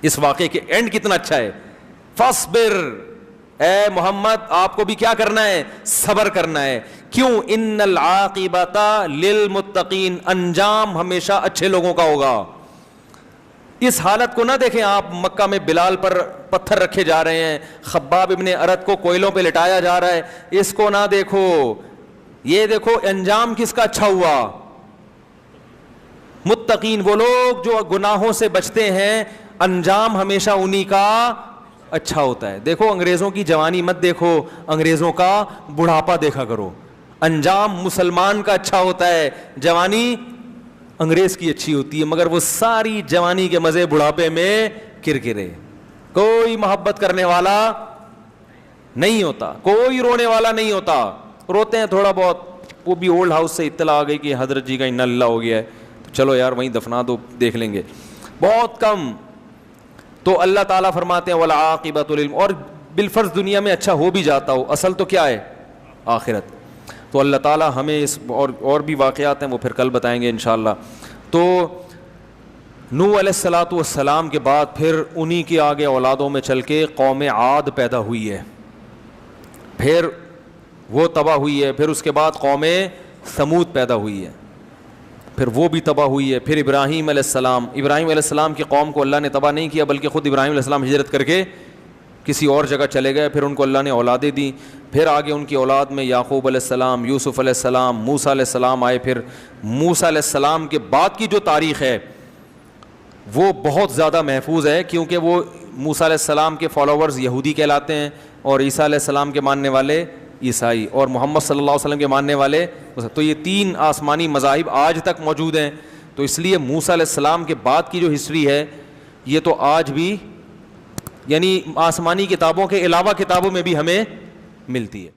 اس واقعے کے, اینڈ کتنا اچھا ہے. فاصبر, اے محمد آپ کو بھی کیا کرنا ہے, صبر کرنا ہے. کیوں؟ ان العاقبۃ للمتقین, انجام ہمیشہ اچھے لوگوں کا ہوگا. اس حالت کو نہ دیکھیں آپ، مکہ میں بلال پر پتھر رکھے جا رہے ہیں، خباب ابن ارت کو کوئلوں پہ لٹایا جا رہا ہے، اس کو نہ دیکھو، یہ دیکھو انجام کس کا اچھا ہوا. متقین وہ لوگ جو گناہوں سے بچتے ہیں، انجام ہمیشہ انہی کا اچھا ہوتا ہے. دیکھو انگریزوں کی جوانی مت دیکھو، انگریزوں کا بڑھاپا دیکھا کرو. انجام مسلمان کا اچھا ہوتا ہے، جوانی انگریز کی اچھی ہوتی ہے، مگر وہ ساری جوانی کے مزے بڑھاپے میں کرکرے. کوئی محبت کرنے والا نہیں ہوتا، کوئی رونے والا نہیں ہوتا. روتے ہیں تھوڑا بہت، وہ بھی اولڈ ہاؤس سے اطلاع آ گئی کہ حضرت جی کا انا اللہ ہو گیا ہے، چلو یار وہیں دفنا دو، دیکھ لیں گے، بہت کم. تو اللہ تعالیٰ فرماتے ہیں والعاقبۃ للم، اور بالفرض دنیا میں اچھا ہو بھی جاتا ہو، اصل تو کیا ہے؟ آخرت. تو اللہ تعالیٰ ہمیں اس اور بھی واقعات ہیں، وہ پھر کل بتائیں گے انشاءاللہ. تو نوح علیہ الصلاۃ والسلام کے بعد پھر انہی کے آگے اولادوں میں چل کے قوم عاد پیدا ہوئی ہے، پھر وہ تباہ ہوئی ہے. پھر اس کے بعد قوم ثمود پیدا ہوئی ہے، پھر وہ بھی تباہ ہوئی ہے. پھر ابراہیم علیہ السلام کی قوم کو اللہ نے تباہ نہیں کیا، بلکہ خود ابراہیم علیہ السلام ہجرت کر کے کسی اور جگہ چلے گئے، پھر ان کو اللہ نے اولادیں دیں. پھر آگے ان کی اولاد میں یعقوب علیہ السلام، یوسف علیہ السلام، موسیٰ علیہ السلام آئے. پھر موسیٰ علیہ السلام کے بعد کی جو تاریخ ہے وہ بہت زیادہ محفوظ ہے، کیونکہ وہ موسیٰ علیہ السلام کے فالوورز یہودی کہلاتے ہیں، اور عیسیٰ علیہ السلام کے ماننے والے عیسائی، اور محمد صلی اللہ علیہ وسلم کے ماننے والے. تو یہ تین آسمانی مذاہب آج تک موجود ہیں. تو اس لیے موسیٰ علیہ السلام کے بعد کی جو ہسٹری ہے یہ تو آج بھی، یعنی آسمانی کتابوں کے علاوہ کتابوں میں بھی ہمیں ملتی ہے.